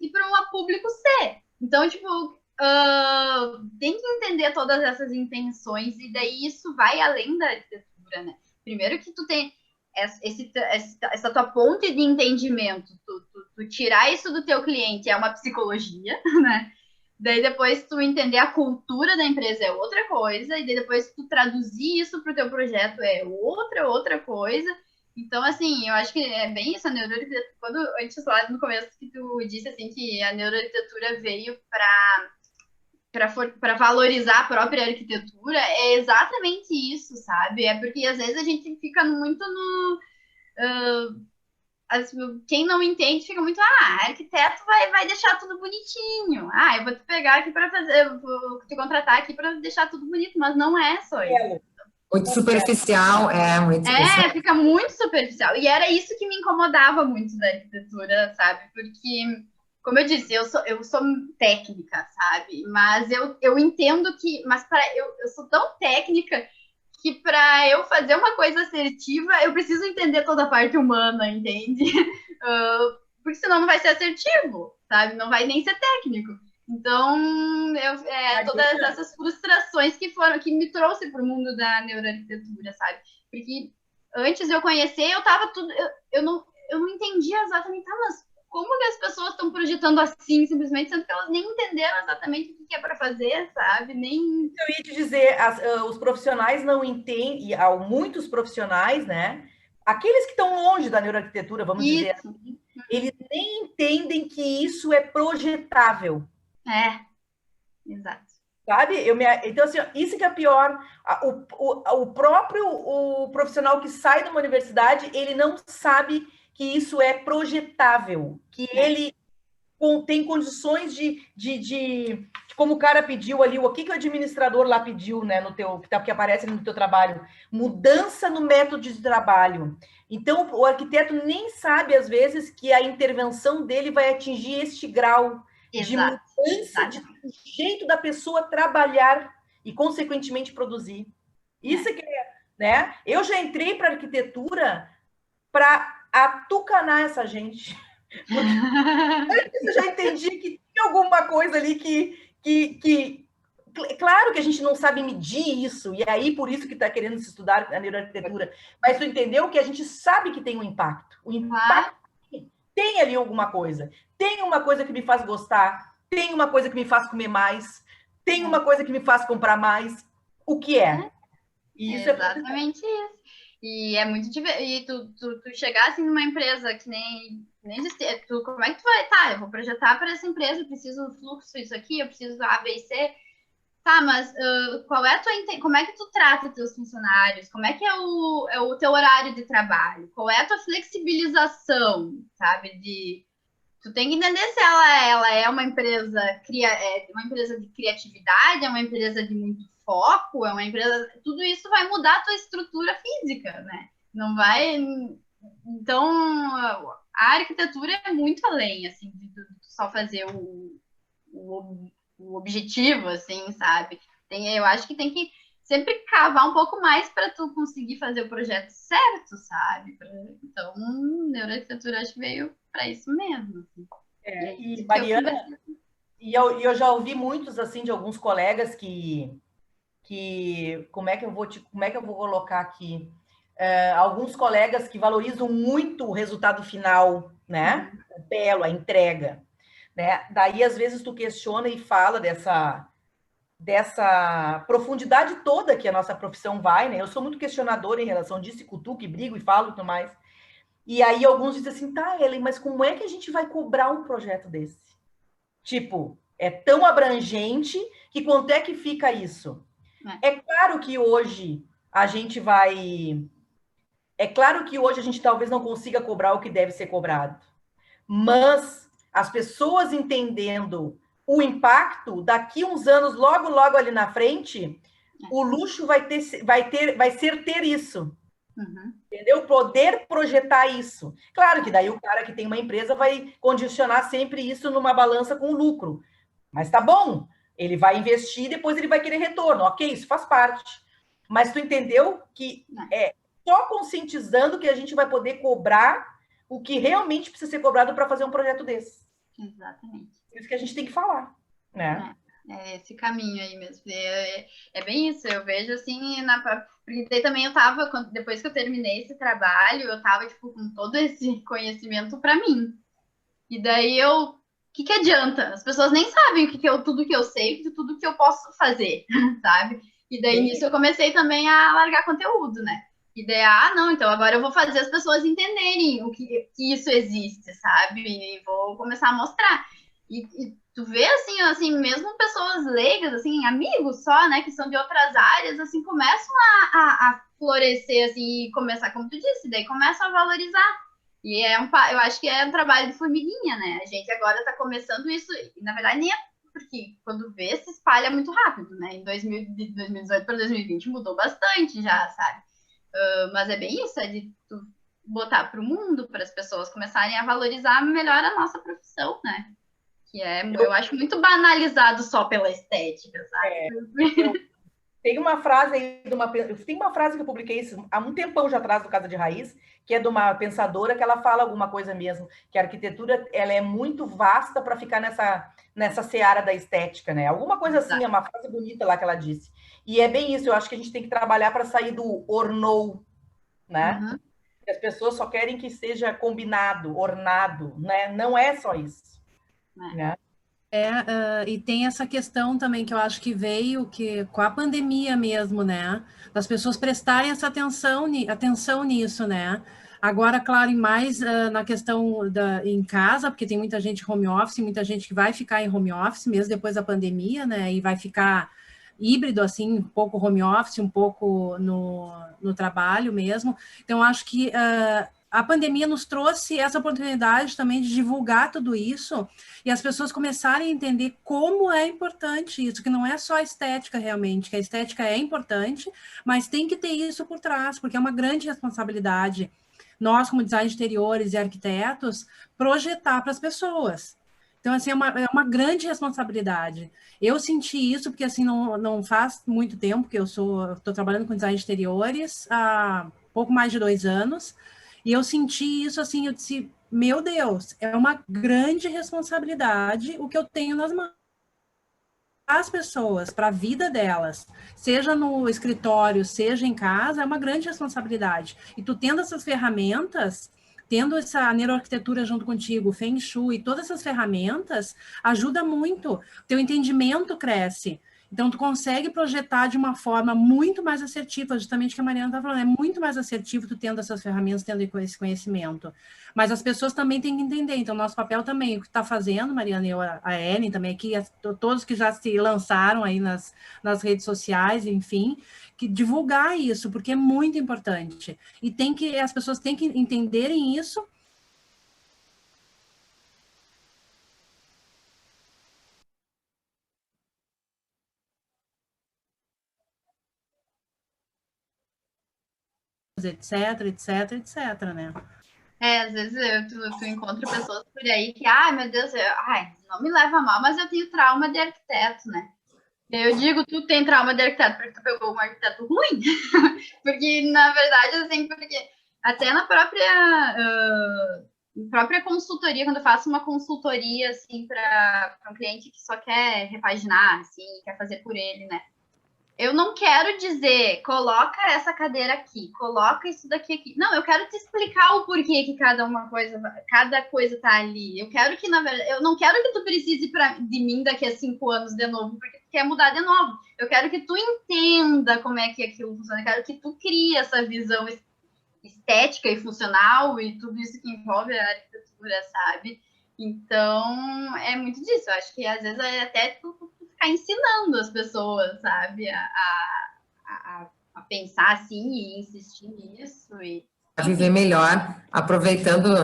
e para um público C. Então, tipo, tem que entender todas essas intenções e daí isso vai além da arquitetura, né? Primeiro que tu tem essa tua ponte de entendimento, tu tirar isso do teu cliente é uma psicologia, né? Daí depois tu entender a cultura da empresa é outra coisa, e daí depois tu traduzir isso para o teu projeto é outra coisa. Então, assim, eu acho que é bem isso, a neuroarquitetura, quando antes lá no começo que tu disse assim que a neuroarquitetura veio para valorizar a própria arquitetura, é exatamente isso, sabe? É porque às vezes a gente fica muito no... quem não entende fica muito, arquiteto vai deixar tudo bonitinho. Eu vou te pegar aqui para fazer, eu vou te contratar aqui para deixar tudo bonito, mas não é só isso. Muito superficial, muito superficial. Fica muito superficial. E era isso que me incomodava muito da arquitetura, sabe? Porque, como eu disse, eu sou técnica, sabe? Mas eu entendo que, eu sou tão técnica que para eu fazer uma coisa assertiva, eu preciso entender toda a parte humana, entende? Porque senão não vai ser assertivo, sabe? Não vai nem ser técnico. Então, todas essas frustrações que me trouxe para o mundo da neuroarquitetura, sabe? Porque antes de eu conhecer, eu não entendia exatamente, mas como que as pessoas estão projetando assim, simplesmente, sendo que elas nem entenderam exatamente o que é para fazer, sabe? Nem... Eu ia te dizer, os profissionais não entendem, e há muitos profissionais, né? Aqueles que estão longe da neuroarquitetura, vamos dizer assim, eles nem entendem que isso é projetável. Exato. Sabe? Então, assim, isso que é pior. O profissional que sai de uma universidade, ele não sabe que isso é projetável, que ele tem condições de como o cara pediu ali, o que o administrador lá pediu, né, que aparece no teu trabalho, mudança no método de trabalho. Então, o arquiteto nem sabe, às vezes, que a intervenção dele vai atingir este grau de mudança do jeito da pessoa trabalhar e, consequentemente, produzir. Isso que é, né? Eu já entrei para a arquitetura para atucanar essa gente. Porque eu já entendi que tinha alguma coisa ali que... Claro que a gente não sabe medir isso, e aí por isso que está querendo se estudar a neuroarquitetura, mas tu entendeu que a gente sabe que tem um impacto. O impacto tem ali alguma coisa. Tem uma coisa que me faz gostar, tem uma coisa que me faz comer mais, tem uma coisa que me faz comprar mais. O que é? E isso exatamente isso. E é muito divertido. E tu chegar assim numa empresa que nem existe. Como é que tu vai? Eu vou projetar para essa empresa, eu preciso do fluxo, isso aqui, eu preciso do A, B e C. Tá, mas qual é a como é que tu trata teus funcionários? Como é que é o teu horário de trabalho? Qual é a tua flexibilização, sabe? Tu tem que entender se ela é uma empresa, uma empresa de criatividade, é uma empresa de muito foco, é uma empresa... Tudo isso vai mudar a tua estrutura física, né? Não vai... Então, a arquitetura é muito além, assim, de só fazer o objetivo, assim, sabe? Eu acho que tem que sempre cavar um pouco mais para tu conseguir fazer o projeto certo, sabe? Então, neuroarquitetura acho que veio para isso mesmo. Assim. E Mariana, eu já ouvi muitos, assim, de alguns colegas que como é que eu vou colocar aqui? Alguns colegas que valorizam muito o resultado final, né? O belo, a entrega. Né? Daí, às vezes, tu questiona e fala dessa profundidade toda que a nossa profissão vai, né? Eu sou muito questionadora em relação disso, e cutuco, e brigo, e falo e tudo mais. E aí alguns dizem assim, tá, Ellen, mas como é que a gente vai cobrar um projeto desse? Tipo, é tão abrangente que quanto é que fica isso? É claro que hoje a gente vai... É claro que hoje a gente talvez não consiga cobrar o que deve ser cobrado, mas as pessoas entendendo o impacto, daqui uns anos, logo, logo ali na frente, o luxo vai ser ter isso. Uhum. Entendeu? Poder projetar isso. Claro que daí o cara que tem uma empresa vai condicionar sempre isso numa balança com lucro. Mas tá bom, ele vai investir e depois ele vai querer retorno. Ok, isso faz parte. Mas tu entendeu que é só conscientizando que a gente vai poder cobrar o que realmente precisa ser cobrado para fazer um projeto desse. Exatamente. Por isso que a gente tem que falar, né? É esse caminho aí mesmo. É bem isso, eu vejo assim, porque também eu tava, depois que eu terminei esse trabalho, eu tava, tipo, com todo esse conhecimento para mim. E daí o que adianta? As pessoas nem sabem tudo que eu sei, tudo que eu posso fazer, sabe? E daí nisso eu comecei também a largar conteúdo, né? E daí, não, então agora eu vou fazer as pessoas entenderem que isso existe, sabe? E vou começar a mostrar. E tu vê, assim, mesmo pessoas leigas, assim, amigos só, né, que são de outras áreas, assim, começam a florescer, assim, e começar, como tu disse, daí começam a valorizar. E eu acho que é um trabalho de formiguinha, né? A gente agora está começando isso, e na verdade nem é porque quando vê, se espalha muito rápido, né? De 2018 para 2020 mudou bastante já, sabe? Mas é bem isso, é de tu botar para o mundo, para as pessoas começarem a valorizar melhor a nossa profissão, né? Que eu acho muito banalizado só pela estética, sabe? Tem uma frase aí tem uma frase que eu publiquei há um tempão já atrás do Casa de Raiz, que é de uma pensadora que ela fala alguma coisa mesmo, que a arquitetura ela é muito vasta para ficar nessa seara da estética, né? Alguma coisa assim, é uma frase bonita lá que ela disse. E é bem isso, eu acho que a gente tem que trabalhar para sair do ornou, né? Uhum. As pessoas só querem que seja combinado, ornado, né? Não é só isso, né? E tem essa questão também que eu acho que veio com a pandemia mesmo, né? Das pessoas prestarem essa atenção nisso, né? Agora, claro, e mais na questão em casa, porque tem muita gente home office, muita gente que vai ficar em home office mesmo depois da pandemia, né? E vai ficar híbrido, assim, um pouco home office, um pouco no trabalho mesmo. Então, acho que a pandemia nos trouxe essa oportunidade também de divulgar tudo isso e as pessoas começarem a entender como é importante isso, que não é só a estética realmente, que a estética é importante, mas tem que ter isso por trás, porque é uma grande responsabilidade. Nós, como design de interiores e arquitetos, projetar para as pessoas. Então, assim, é uma grande responsabilidade. Eu senti isso porque, assim, não faz muito tempo que eu estou trabalhando com design de interiores, há pouco mais de 2 anos, e eu senti isso, assim, eu disse, meu Deus, é uma grande responsabilidade o que eu tenho nas mãos. As pessoas, para a vida delas, seja no escritório, seja em casa, é uma grande responsabilidade. E tu tendo essas ferramentas, tendo essa neuroarquitetura junto contigo, Feng Shui, todas essas ferramentas, ajuda muito. Teu entendimento cresce. Então, tu consegue projetar de uma forma muito mais assertiva, justamente o que a Mariana está falando, é muito mais assertivo tu tendo essas ferramentas, tendo esse conhecimento. Mas as pessoas também têm que entender, então, nosso papel também, o que está fazendo, Mariana, eu, a Ellen também aqui, todos que já se lançaram aí nas redes sociais, enfim, que divulgar isso, porque é muito importante. E as pessoas têm que entenderem isso, etc, né? Às vezes tu encontra pessoas por aí que, meu Deus, não me leva mal, mas eu tenho trauma de arquiteto, né? Eu digo, tu tem trauma de arquiteto porque tu pegou um arquiteto ruim? Porque, na verdade, assim, porque até na própria consultoria, quando eu faço uma consultoria, assim, para um cliente que só quer repaginar, assim, quer fazer por ele, né? Eu não quero dizer, coloca essa cadeira aqui, coloca isso daqui aqui. Não, eu quero te explicar o porquê que cada coisa tá ali. Eu quero que, na verdade, eu não quero que tu precise de mim daqui a 5 anos de novo, porque tu quer mudar de novo. Eu quero que tu entenda como é que aquilo funciona. Eu quero que tu crie essa visão estética e funcional e tudo isso que envolve a arquitetura, sabe? Então, é muito disso. Eu acho que às vezes é até tu ficar ensinando as pessoas, sabe? A pensar assim e insistir nisso. A viver melhor, aproveitando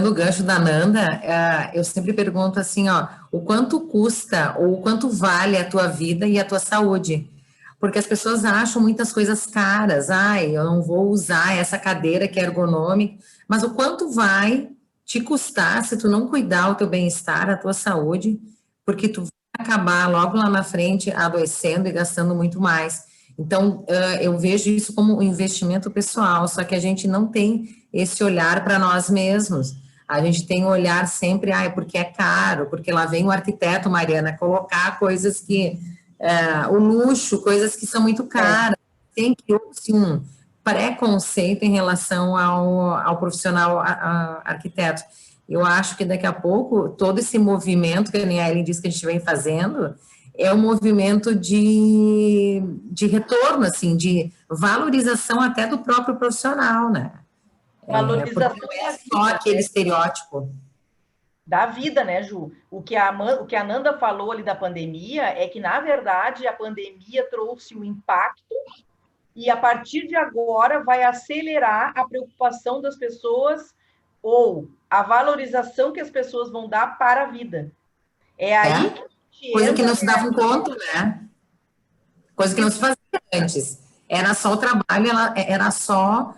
o gancho da Nanda, eu sempre pergunto assim, ó, o quanto custa ou o quanto vale a tua vida e a tua saúde? Porque as pessoas acham muitas coisas caras. Ai, eu não vou usar essa cadeira que é ergonômica, mas o quanto vai te custar se tu não cuidar o teu bem-estar, a tua saúde, porque tu vai acabar logo lá na frente adoecendo e gastando muito mais. Então, eu vejo isso como um investimento pessoal, só que a gente não tem esse olhar para nós mesmos. A gente tem um olhar sempre, porque é caro, porque lá vem o arquiteto, Mariana, colocar coisas que, o luxo, coisas que são muito caras. Tem que assim, um preconceito em relação ao profissional arquiteto. Eu acho que daqui a pouco, todo esse movimento, que a Ellen disse que a gente vem fazendo, é um movimento de retorno, assim, de valorização até do próprio profissional, né? Valorização não é só aquele estereótipo. Da vida, né, Ju? O que a Nanda falou ali da pandemia é que, na verdade, a pandemia trouxe o impacto e, a partir de agora, vai acelerar a preocupação das pessoas ou a valorização que as pessoas vão dar para a vida. É aí que a gente coisa que não se entra, dava conta, né? Coisa que não se fazia antes. Era só o trabalho, era só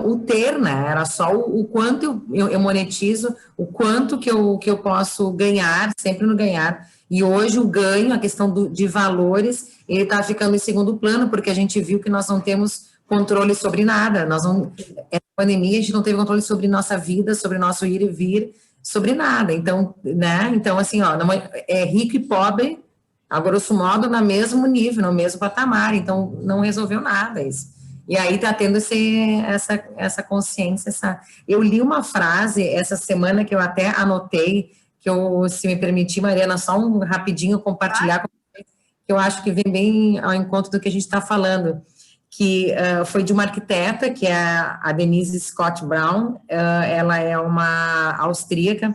o ter, né? Era só o quanto eu monetizo, o quanto que eu posso ganhar, sempre no ganhar. E hoje o ganho, a questão de valores, ele está ficando em segundo plano, porque a gente viu que nós não temos controle sobre nada. Essa pandemia, a gente não teve controle sobre nossa vida, sobre nosso ir e vir, sobre nada. Então, né? Então, assim, ó, é rico e pobre, a grosso modo, no mesmo nível, no mesmo patamar, então não resolveu nada isso. E aí está tendo essa consciência. Eu li uma frase essa semana que eu até anotei, que eu, se me permitir, Mariana, só um rapidinho compartilhar com vocês, que eu acho que vem bem ao encontro do que a gente está falando, que foi de uma arquiteta, que é a Denise Scott Brown, ela é uma austríaca.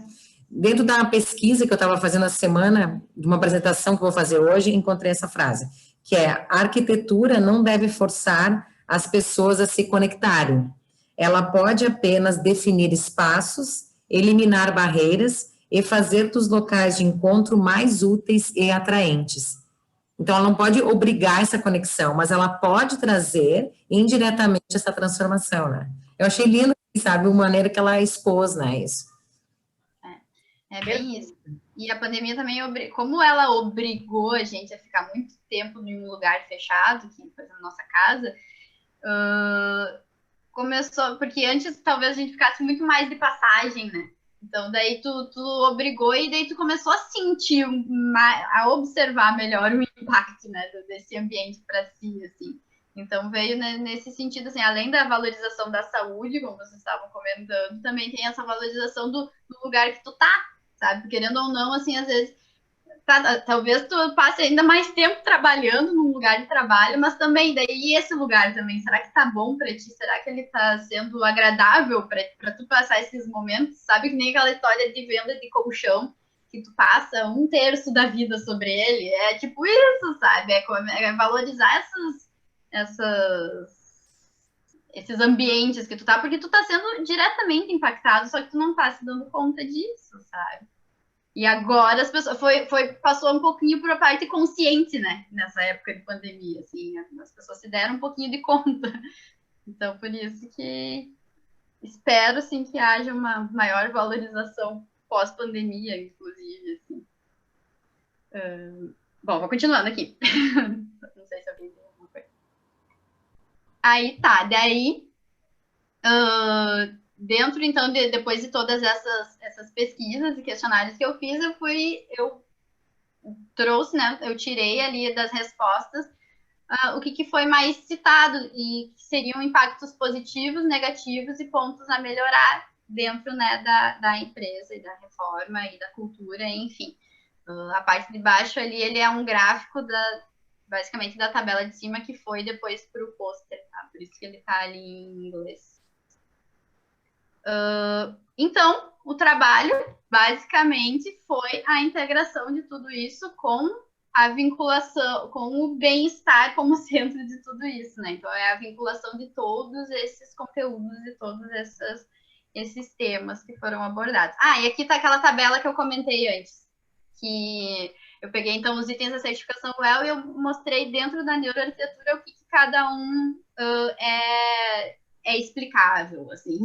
Dentro da pesquisa que eu estava fazendo essa semana, de uma apresentação que eu vou fazer hoje, encontrei essa frase, que é: a arquitetura não deve forçar as pessoas a se conectarem. Ela pode apenas definir espaços, eliminar barreiras e fazer dos locais de encontro mais úteis e atraentes. Então, ela não pode obrigar essa conexão, mas ela pode trazer indiretamente essa transformação, né? Eu achei lindo, sabe, a maneira que ela expôs, né, isso. É bem isso. E a pandemia também, como ela obrigou a gente a ficar muito tempo em um lugar fechado, que foi na nossa casa, começou, porque antes talvez a gente ficasse muito mais de passagem, né? Então daí tu obrigou e daí tu começou a sentir, a observar melhor o impacto, né, desse ambiente para si, assim. Então veio, né, nesse sentido, assim, além da valorização da saúde, como vocês estavam comentando, também tem essa valorização do lugar que tu tá, sabe? Querendo ou não, assim, às vezes, talvez tu passe ainda mais tempo trabalhando num lugar de trabalho, mas também, daí esse lugar também, será que tá bom para ti? Será que ele tá sendo agradável para tu passar esses momentos? Sabe, que nem aquela história de venda de colchão, que tu passa 1/3 da vida sobre ele, é tipo isso, sabe? É valorizar esses ambientes que tu tá, porque tu tá sendo diretamente impactado, só que tu não tá se dando conta disso, sabe? E agora as pessoas passou um pouquinho para a parte consciente, né? Nessa época de pandemia, assim, as pessoas se deram um pouquinho de conta. Então, por isso que espero, assim, que haja uma maior valorização pós-pandemia, inclusive, assim. Bom, vou continuando aqui. Não sei se alguém tem alguma coisa. Aí tá, daí dentro, então, depois de todas essas pesquisas e questionários que eu fiz, eu trouxe, né, eu tirei ali das respostas o que foi mais citado e que seriam impactos positivos, negativos e pontos a melhorar dentro, né, da empresa e da reforma e da cultura, enfim. A parte de baixo ali, ele é um gráfico basicamente da tabela de cima que foi depois para o pôster, tá? por isso que ele está ali em inglês. Então, o trabalho, basicamente, foi a integração de tudo isso com a vinculação, com o bem-estar como centro de tudo isso, né? Então, é a vinculação de todos esses conteúdos e todos esses temas que foram abordados. E aqui está aquela tabela que eu comentei antes, que eu peguei, então, os itens da certificação WELL e eu mostrei dentro da neuroarquitetura o que cada um é explicável, assim,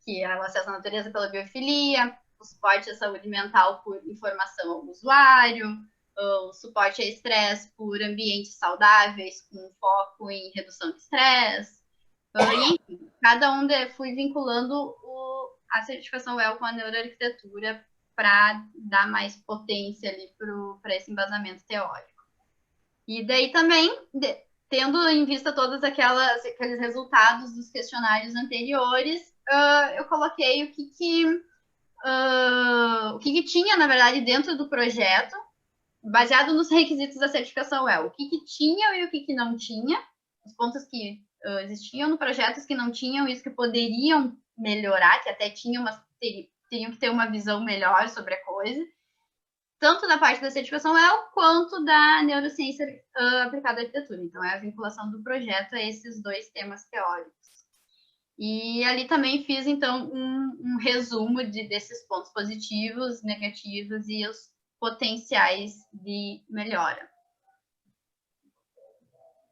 que é o acesso à natureza pela biofilia, o suporte à saúde mental por informação ao usuário, o suporte a estresse por ambientes saudáveis com foco em redução de estresse. E, enfim, cada um fui vinculando a certificação WELL com a neuroarquitetura para dar mais potência ali para esse embasamento teórico. E daí também, tendo em vista todos aqueles resultados dos questionários anteriores, eu coloquei o que tinha, na verdade, dentro do projeto, baseado nos requisitos da certificação WELL. O que tinha e o que não tinha, os pontos que existiam no projeto, os que não tinham e os que poderiam melhorar, que até teriam que ter uma visão melhor sobre a coisa, tanto da parte da certificação WELL quanto da neurociência aplicada à arquitetura. Então, é a vinculação do projeto a esses dois temas teóricos. E ali também fiz, então, um resumo desses pontos positivos, negativos e os potenciais de melhora.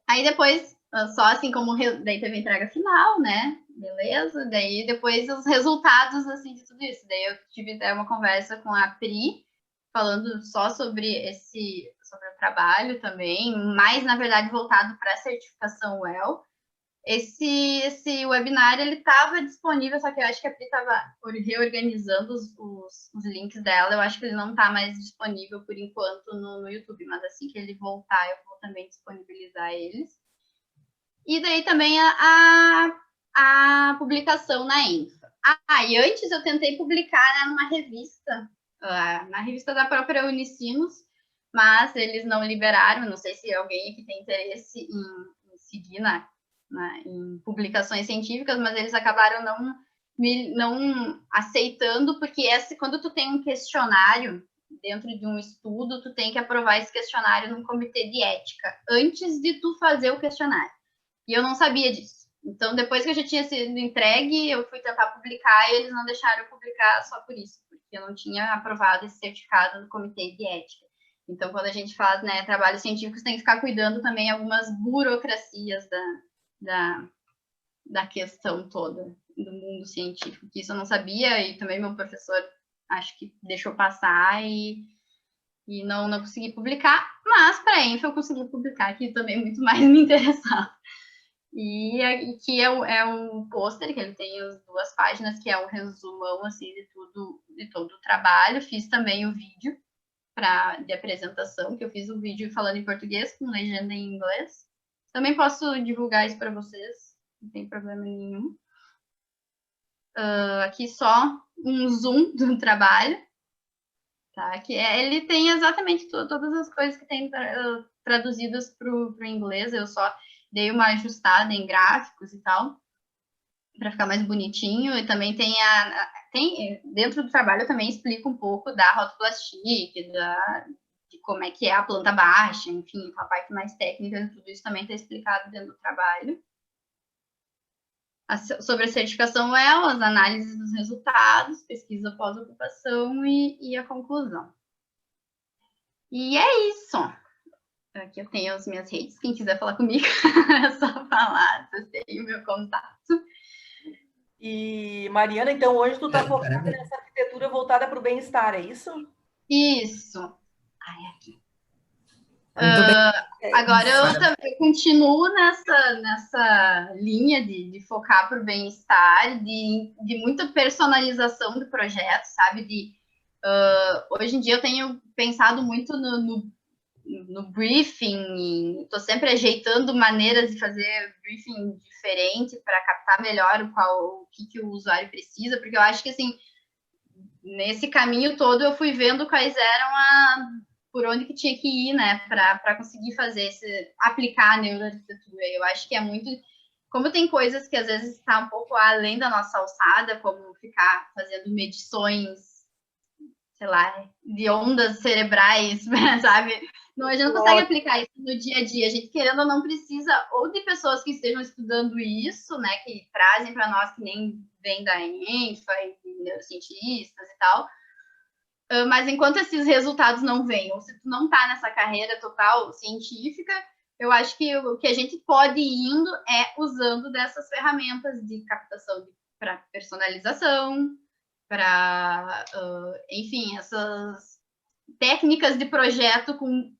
Aí depois, só assim como daí teve a entrega final, né? Beleza? Daí depois os resultados, assim, de tudo isso. Daí eu tive até uma conversa com a Pri, falando só sobre o trabalho também, mais, na verdade, voltado para a certificação WELL. Esse webinar, ele estava disponível, só que eu acho que a Pri estava reorganizando os links dela, eu acho que ele não está mais disponível por enquanto no YouTube, mas assim que ele voltar, eu vou também disponibilizar eles. E daí também a publicação na ENFA. E antes eu tentei publicar numa revista, na revista da própria Unicinos, mas eles não liberaram, não sei se alguém aqui tem interesse em seguir em publicações científicas, mas eles acabaram não aceitando, porque quando tu tem um questionário dentro de um estudo, tu tem que aprovar esse questionário num comitê de ética, antes de tu fazer o questionário. E eu não sabia disso. Então, depois que eu já tinha sido entregue, eu fui tentar publicar e eles não deixaram eu publicar só por isso, porque eu não tinha aprovado esse certificado no comitê de ética. Então, quando a gente faz, né, trabalhos científicos, tem que ficar cuidando também algumas burocracias da questão toda do mundo científico, que isso eu não sabia, e também meu professor acho que deixou passar e não consegui publicar, mas para a ENFA eu consegui publicar, que também muito mais me interessava. E que é um pôster, que ele tem as 2 páginas, que é um resumão assim, de todo o trabalho. Fiz também o vídeo de apresentação, que eu fiz o vídeo falando em português, com legenda em inglês. Também posso divulgar isso para vocês, não tem problema nenhum. Aqui só um zoom do trabalho, tá? Que ele tem exatamente todas as coisas que tem traduzidas para o inglês. Eu só dei uma ajustada em gráficos e tal, para ficar mais bonitinho. E também tem dentro do trabalho eu também explico um pouco da rotoplastia, de como é que é a planta baixa, enfim, a parte mais técnica, tudo isso também está explicado dentro do trabalho. Sobre a certificação WELL, as análises dos resultados, pesquisa pós-ocupação e a conclusão. E é isso. Aqui eu tenho as minhas redes, quem quiser falar comigo, é só falar, vocês têm o meu contato. E, Mariana, então hoje tu está focada nessa arquitetura voltada para o bem-estar, é isso? Isso. Aqui. Agora eu continuo nessa linha de focar para o bem-estar, de muita personalização do projeto, sabe? Hoje em dia eu tenho pensado muito no briefing, estou sempre ajeitando maneiras de fazer briefing diferente para captar melhor o que o usuário precisa, porque eu acho que, assim, nesse caminho todo eu fui vendo quais eram por onde que tinha que ir, né, para conseguir aplicar a neuroarquitetura. Eu acho que é muito como tem coisas que às vezes está um pouco além da nossa alçada, como ficar fazendo medições, sei lá, de ondas cerebrais, sabe? Não, a gente não consegue aplicar isso no dia a dia. A gente, querendo ou não, precisa ou de pessoas que estejam estudando isso, né, que trazem para nós, que nem vem da ENFA e de neurocientistas e tal. Mas enquanto esses resultados não vêm, ou se tu não está nessa carreira total científica, eu acho que o que a gente pode ir indo é usando dessas ferramentas de captação para personalização, para, enfim, essas técnicas de projeto com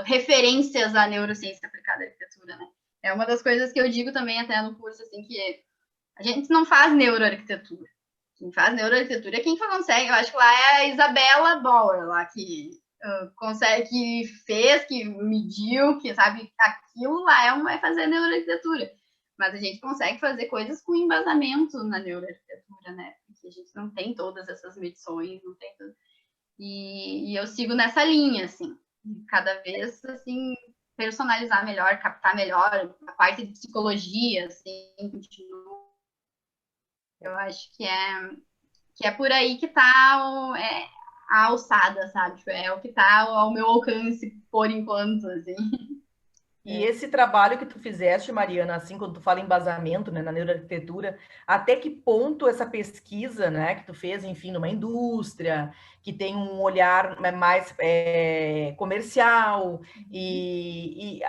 referências à neurociência aplicada à arquitetura, né? É uma das coisas que eu digo também até no curso, assim, que a gente não faz neuroarquitetura. Quem faz neuroarquitetura é quem consegue. Eu acho que lá é a Isabella Bauer, lá que consegue, que fez, que mediu, que sabe, aquilo lá é fazer neuroarquitetura. Mas a gente consegue fazer coisas com embasamento na neuroarquitetura, né? Porque a gente não tem todas essas medições, não tem tudo. E eu sigo nessa linha, assim, cada vez, assim, personalizar melhor, captar melhor a parte de psicologia, assim, continua. Eu acho que é por aí que tá a alçada, sabe? É o que tá ao meu alcance por enquanto, assim. E esse trabalho que tu fizeste, Mariana, assim, quando tu fala em embasamento, né, na neuroarquitetura, até que ponto essa pesquisa, né, que tu fez, enfim, numa indústria, que tem um olhar mais comercial, e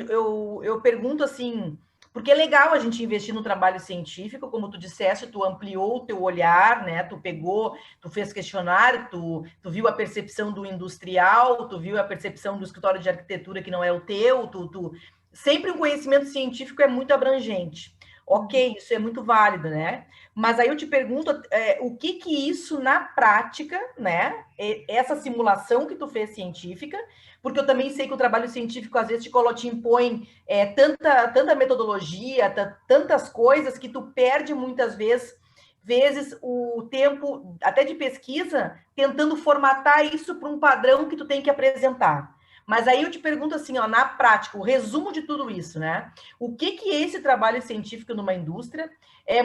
eu pergunto assim, porque é legal a gente investir no trabalho científico, como tu disseste, tu ampliou o teu olhar, né, tu pegou, tu fez questionário, tu viu a percepção do industrial, tu viu a percepção do escritório de arquitetura que não é o teu, sempre o conhecimento científico é muito abrangente. Ok, isso é muito válido, né? Mas aí eu te pergunto, o que isso na prática, né? Essa simulação que tu fez científica, porque eu também sei que o trabalho científico às vezes te impõe tanta metodologia, tantas coisas que tu perde muitas vezes o tempo até de pesquisa tentando formatar isso para um padrão que tu tem que apresentar. Mas aí eu te pergunto assim, ó, na prática, o resumo de tudo isso, né? O que esse trabalho científico numa indústria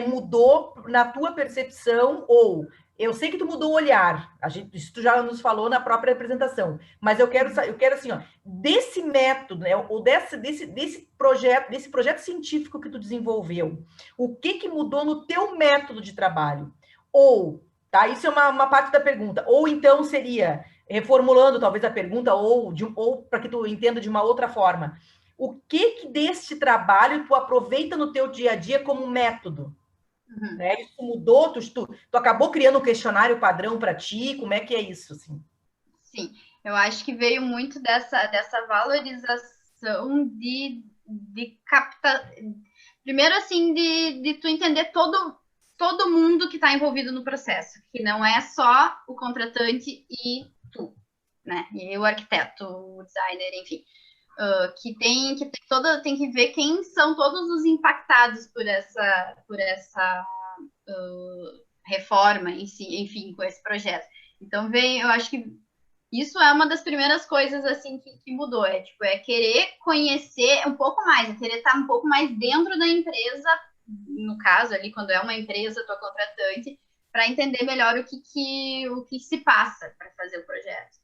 mudou na tua percepção, ou eu sei que tu mudou o olhar, isso tu já nos falou na própria apresentação, mas eu quero assim, ó, desse método, né, ou desse projeto científico que tu desenvolveu, o que mudou no teu método de trabalho? Ou, tá, isso é uma parte da pergunta, ou então seria, reformulando talvez a pergunta, ou para que tu entenda de uma outra forma, o que deste trabalho tu aproveita no teu dia a dia como método? Uhum. Né? Isso mudou? Tu acabou criando um questionário padrão para ti? Como é que é isso? Assim? Sim, eu acho que veio muito dessa valorização de captar. Primeiro, assim, de tu entender todo mundo que está envolvido no processo, que não é só o contratante e tu, né? E o arquiteto, o designer, enfim. Que tem que ver quem são todos os impactados por essa reforma em si, enfim, com esse projeto. Então, eu acho que isso é uma das primeiras coisas assim que mudou, querer conhecer um pouco mais, querer estar um pouco mais dentro da empresa, no caso ali, quando é uma empresa, tua contratante, para entender melhor o que se passa para fazer o projeto.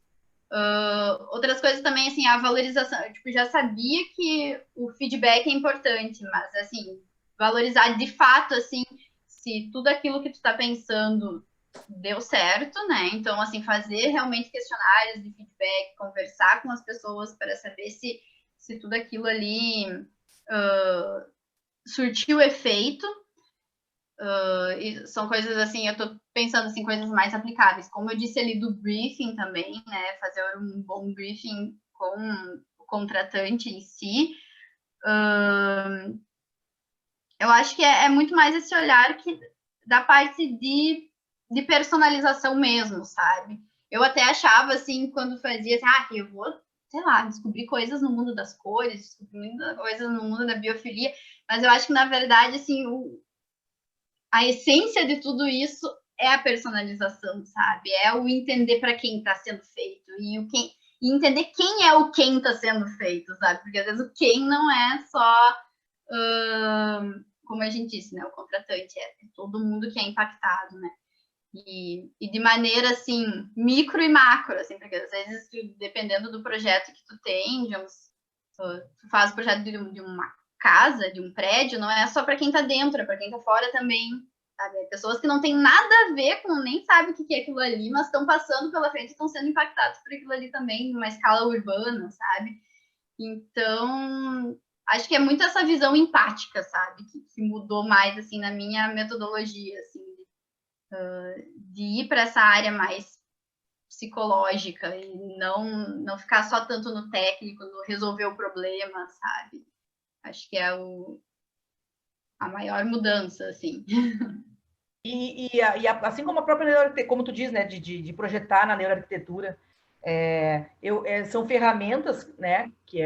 Outras coisas também, assim, a valorização, eu já sabia que o feedback é importante, mas, assim, valorizar de fato, assim, se tudo aquilo que tu está pensando deu certo, né? Então, assim, fazer realmente questionários de feedback, conversar com as pessoas para saber se tudo aquilo ali surtiu efeito. E são coisas assim, eu tô pensando assim, coisas mais aplicáveis. Como eu disse ali do briefing também, né? Fazer um bom briefing com o contratante em si. Eu acho que é muito mais esse olhar da parte de personalização mesmo, sabe? Eu até achava, assim, quando fazia, assim, eu vou, sei lá, descobrir coisas no mundo das cores, descobrir coisas no mundo da biofilia, mas eu acho que, na verdade, assim, a essência de tudo isso é a personalização, sabe? É o entender para quem está sendo feito e entender quem é o quem está sendo feito, sabe? Porque às vezes o quem não é só como a gente disse, né, o contratante é todo mundo que é impactado, né? E de maneira, assim, micro e macro, assim, porque às vezes, dependendo do projeto que tu tem, digamos, tu faz o projeto de uma casa, de um prédio, não é só para quem tá dentro, é para quem tá fora também, sabe? Pessoas que não tem nada a ver com, nem sabem o que é aquilo ali, mas estão passando pela frente e estão sendo impactados por aquilo ali também, numa escala urbana, sabe? Então, acho que é muito essa visão empática, sabe? Que mudou mais, assim, na minha metodologia, assim, de ir para essa área mais psicológica e não ficar só tanto no técnico, no resolver o problema, sabe? Acho que é a maior mudança, assim. Assim como a própria neuroarquitetura, como tu diz, né, de projetar na neuroarquitetura, são ferramentas, né, que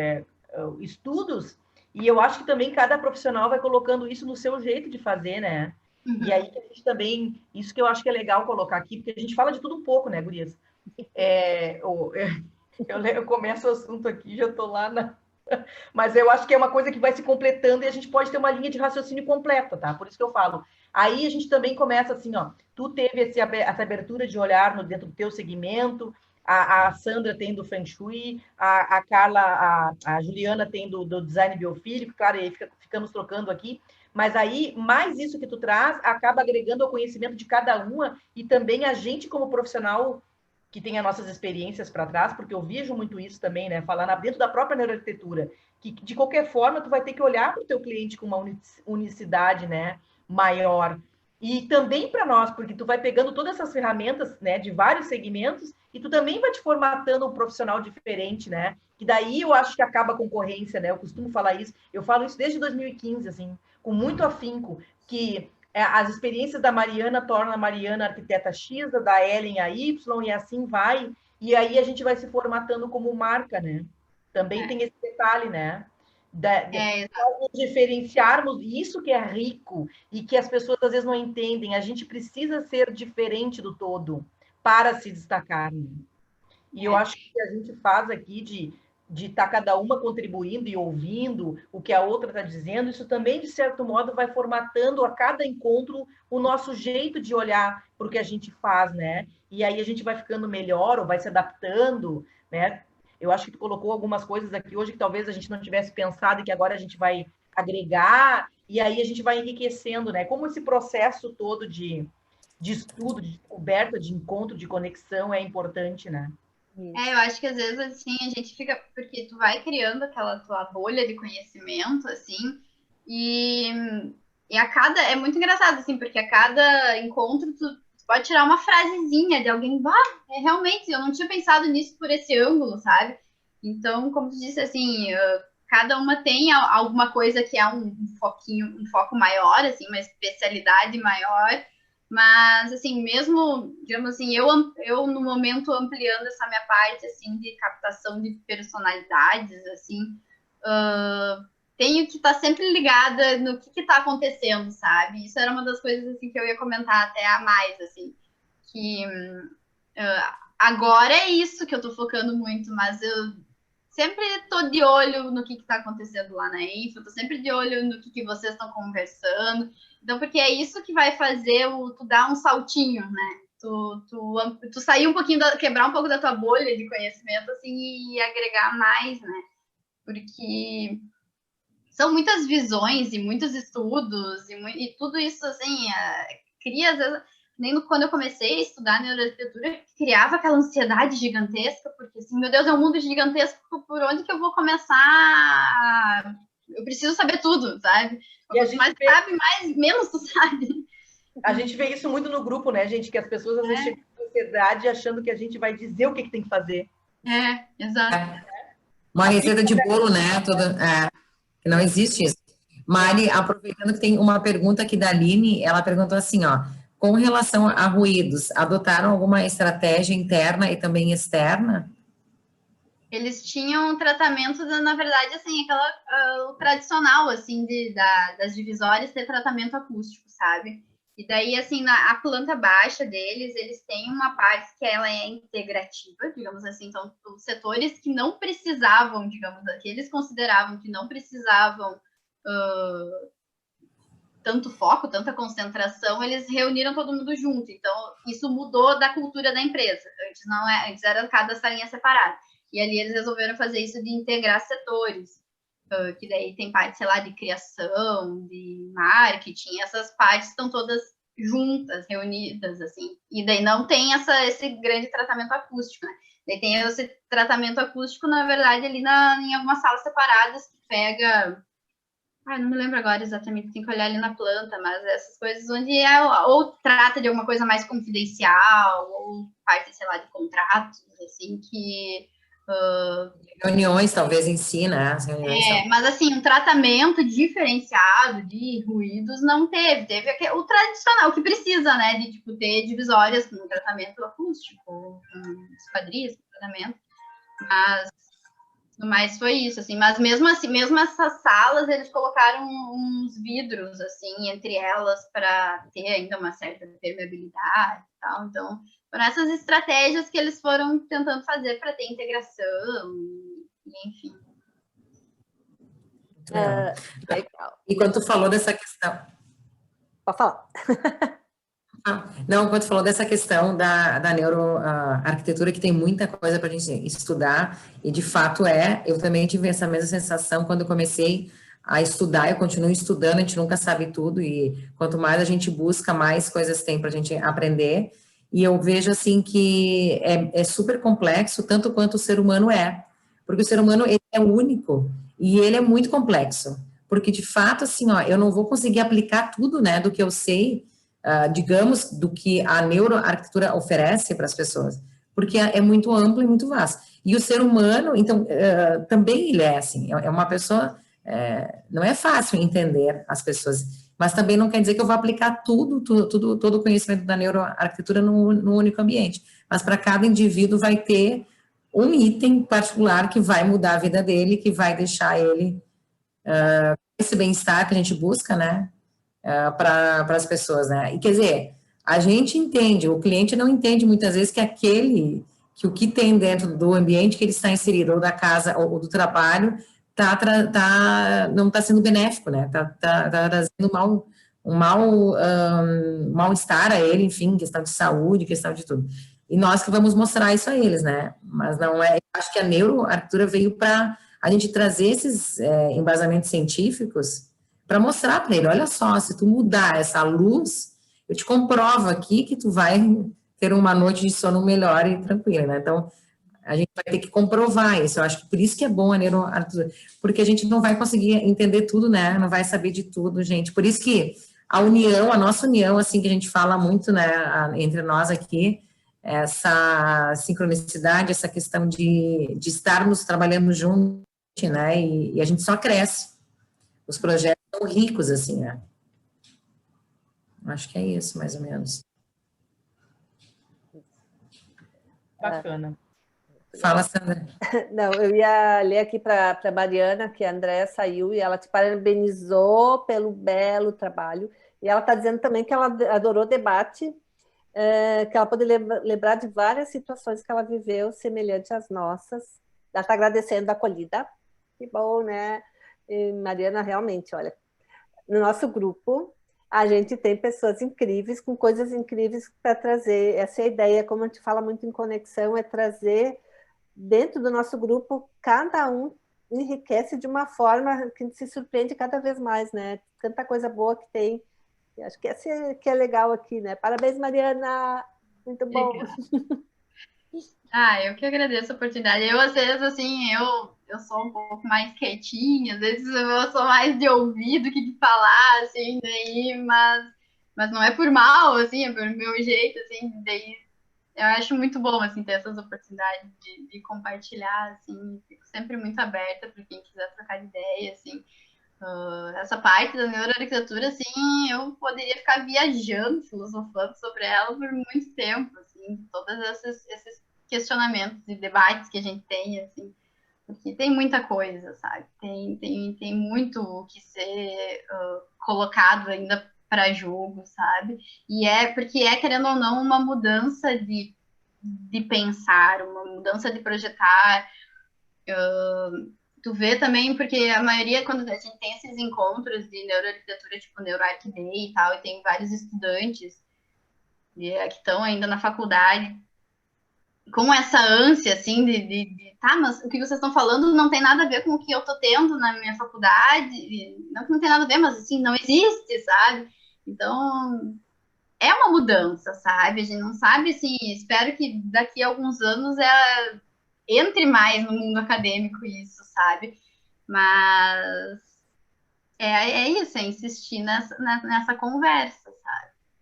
estudos, e eu acho que também cada profissional vai colocando isso no seu jeito de fazer, né? Uhum. E aí a gente também, isso que eu acho que é legal colocar aqui, porque a gente fala de tudo um pouco, né, gurias? Eu começo o assunto aqui, já estou lá na... Mas eu acho que é uma coisa que vai se completando e a gente pode ter uma linha de raciocínio completa, tá? Por isso que eu falo. Aí a gente também começa assim, ó, tu teve essa abertura de olhar dentro do teu segmento, a Sandra tem do Feng Shui, a Carla, a Juliana tem do design biofílico, claro, aí ficamos trocando aqui, mas aí, mais isso que tu traz, acaba agregando ao conhecimento de cada uma e também a gente como profissional que tem as nossas experiências para trás, porque eu vejo muito isso também, né? Falando dentro da própria neuroarquitetura, que de qualquer forma tu vai ter que olhar para o teu cliente com uma unicidade, né, maior. E também para nós, porque tu vai pegando todas essas ferramentas, né, de vários segmentos e tu também vai te formatando um profissional diferente, né? Que daí eu acho que acaba a concorrência, né? Eu costumo falar isso, eu falo isso desde 2015, assim, com muito afinco, que as experiências da Mariana tornam a Mariana arquiteta X, da Ellen a Y, e assim vai. E aí a gente vai se formatando como marca, né? Também tem esse detalhe, né? Nós diferenciarmos, isso que é rico e que as pessoas às vezes não entendem. A gente precisa ser diferente do todo para se destacar. Né? E eu acho que a gente faz aqui de estar cada uma contribuindo e ouvindo o que a outra está dizendo, isso também, de certo modo, vai formatando a cada encontro o nosso jeito de olhar para o que a gente faz, né? E aí a gente vai ficando melhor ou vai se adaptando, né? Eu acho que tu colocou algumas coisas aqui hoje que talvez a gente não tivesse pensado e que agora a gente vai agregar, e aí a gente vai enriquecendo, né? Como esse processo todo de estudo, de descoberta, de encontro, de conexão é importante, né? Eu acho que às vezes, assim, a gente fica... Porque tu vai criando aquela tua bolha de conhecimento, assim, e a cada... É muito engraçado, assim, porque a cada encontro tu pode tirar uma frasezinha de alguém, realmente, eu não tinha pensado nisso por esse ângulo, sabe? Então, como tu disse, assim, cada uma tem alguma coisa que é um foco maior, assim, uma especialidade maior. Mas, assim, mesmo, digamos assim, eu no momento ampliando essa minha parte, assim, de captação de personalidades, assim, tenho que estar sempre ligada no que está acontecendo, sabe? Isso era uma das coisas, assim, que eu ia comentar até a mais, assim, que agora é isso que eu tô focando muito, mas eu sempre tô de olho no que tá acontecendo lá na Info, tô sempre de olho no que vocês estão conversando. Então, porque é isso que vai fazer tu dar um saltinho, né? Tu sair um pouquinho, quebrar um pouco da tua bolha de conhecimento, assim, e agregar mais, né? Porque são muitas visões e muitos estudos e tudo isso, assim, cria, às vezes... Nem quando eu comecei a estudar neuroarquitetura, criava aquela ansiedade gigantesca, porque, assim, meu Deus, é um mundo gigantesco, por onde que eu vou começar? Eu preciso saber tudo, sabe? Quanto mais sabe, menos tu sabe. A gente vê isso muito no grupo, né, gente? Que as pessoas, às vezes, chegam na ansiedade achando que a gente vai dizer o que tem que fazer. Exato. Uma receita de bolo, né? Não existe isso. Mari, aproveitando que tem uma pergunta aqui da Aline, ela perguntou assim, ó, com relação a ruídos, adotaram alguma estratégia interna e também externa? Eles tinham um tratamento, na verdade, assim, o tradicional, assim, das divisórias ter tratamento acústico, sabe? E daí, assim, a planta baixa deles, eles têm uma parte que ela é integrativa, digamos assim, então, os setores que não precisavam, digamos, que eles consideravam que não precisavam tanto foco, tanta concentração, eles reuniram todo mundo junto. Então, isso mudou da cultura da empresa. Antes era cada salinha separada. E ali eles resolveram fazer isso de integrar setores, que daí tem parte, sei lá, de criação, de marketing, essas partes estão todas juntas, reunidas, assim. E daí não tem esse grande tratamento acústico, né? Daí tem esse tratamento acústico, na verdade, ali em algumas salas separadas, que pega... não me lembro agora exatamente, tem que olhar ali na planta, mas essas coisas onde ou trata de alguma coisa mais confidencial, ou parte, sei lá, de contratos, assim, que... Reuniões, talvez, em si, né? As reuniões mas, assim, um tratamento diferenciado de ruídos não teve. Teve o tradicional, que precisa, né? De, tipo, ter divisórias com tratamento acústico, com esquadrias, com tratamento. Mas foi isso, assim. Mas mesmo assim, mesmo essas salas, eles colocaram uns vidros, assim, entre elas, para ter ainda uma certa permeabilidade e tal. Então, foram essas estratégias que eles foram tentando fazer para ter integração, enfim. Legal. E quando tu falou dessa questão... Pode falar. Não, quando tu falou dessa questão da neuroarquitetura, que tem muita coisa para a gente estudar, e de fato eu também tive essa mesma sensação quando eu comecei a estudar, eu continuo estudando, a gente nunca sabe tudo, e quanto mais a gente busca, mais coisas tem para a gente aprender, e eu vejo, assim, que é super complexo, tanto quanto o ser humano é, porque o ser humano, ele é único, e ele é muito complexo, porque, de fato, assim, eu não vou conseguir aplicar tudo, né, do que eu sei, digamos, do que a neuroarquitetura oferece para as pessoas, porque é muito amplo e muito vasto. E o ser humano, então, também ele é assim, é uma pessoa, não é fácil entender as pessoas, mas também não quer dizer que eu vou aplicar todo o conhecimento da neuroarquitetura no único ambiente, mas para cada indivíduo vai ter um item particular que vai mudar a vida dele, que vai deixar ele esse bem-estar que a gente busca, né, para as pessoas, né? E quer dizer, a gente entende, o cliente não entende muitas vezes que o que tem dentro do ambiente que ele está inserido, ou da casa, ou do trabalho, não está sendo benéfico, né? Está trazendo um mal-estar a ele, enfim, questão de saúde, questão de tudo. E nós que vamos mostrar isso a eles, né? Mas não é, acho que a neuroarquitetura veio para a gente trazer esses embasamentos científicos para mostrar para ele, olha só, se tu mudar essa luz, eu te comprovo aqui que tu vai ter uma noite de sono melhor e tranquila, né? Então, a gente vai ter que comprovar isso, eu acho que por isso que é bom a neuroarquitetura, porque a gente não vai conseguir entender tudo, né? Não vai saber de tudo, gente. Por isso que a nossa união, assim, que a gente fala muito, né, entre nós aqui, essa sincronicidade, essa questão de estarmos trabalhando juntos, né? E a gente só cresce. Os projetos são ricos, assim, né? Acho que é isso, mais ou menos. Bacana. Fala, Sandra. Não, eu ia ler aqui para a Mariana, que a Andréa saiu, e ela te parabenizou pelo belo trabalho. E ela está dizendo também que ela adorou o debate, que ela pode lembrar de várias situações que ela viveu semelhantes às nossas. Ela está agradecendo a acolhida. Que bom, né? E Mariana, realmente, olha, no nosso grupo, a gente tem pessoas incríveis, com coisas incríveis para trazer. Essa é a ideia, como a gente fala muito em conexão, é trazer dentro do nosso grupo, cada um enriquece de uma forma que a gente se surpreende cada vez mais, né? Tanta coisa boa que tem. Eu acho que essa que é legal aqui, né? Parabéns, Mariana! Muito bom! Eu que agradeço a oportunidade. Eu, às vezes, assim, eu sou um pouco mais quietinha, às vezes eu sou mais de ouvir do que de falar, assim, daí, mas não é por mal, assim, é por meu jeito, assim, daí eu acho muito bom, assim, ter essas oportunidades de compartilhar, assim, fico sempre muito aberta para quem quiser trocar de ideia, assim. Essa parte da neuroarquitetura, assim, eu poderia ficar viajando, filosofando sobre ela por muito tempo, assim, todos esses questionamentos e debates que a gente tem, assim, porque tem muita coisa, sabe? Tem muito o que ser colocado ainda para jogo, sabe? E porque querendo ou não, uma mudança de pensar, uma mudança de projetar tu vê também, porque a maioria, quando a gente tem esses encontros de neuroarquitetura, tipo NeuroArc Day e tal, e tem vários estudantes que estão ainda na faculdade, com essa ânsia, assim, tá, mas o que vocês estão falando não tem nada a ver com o que eu tô tendo na minha faculdade, não que não tem nada a ver, mas, assim, não existe, sabe? Então, é uma mudança, sabe? A gente não sabe, assim, espero que daqui a alguns anos entre mais no mundo acadêmico isso, sabe? Mas é isso, é insistir nessa conversa, sabe?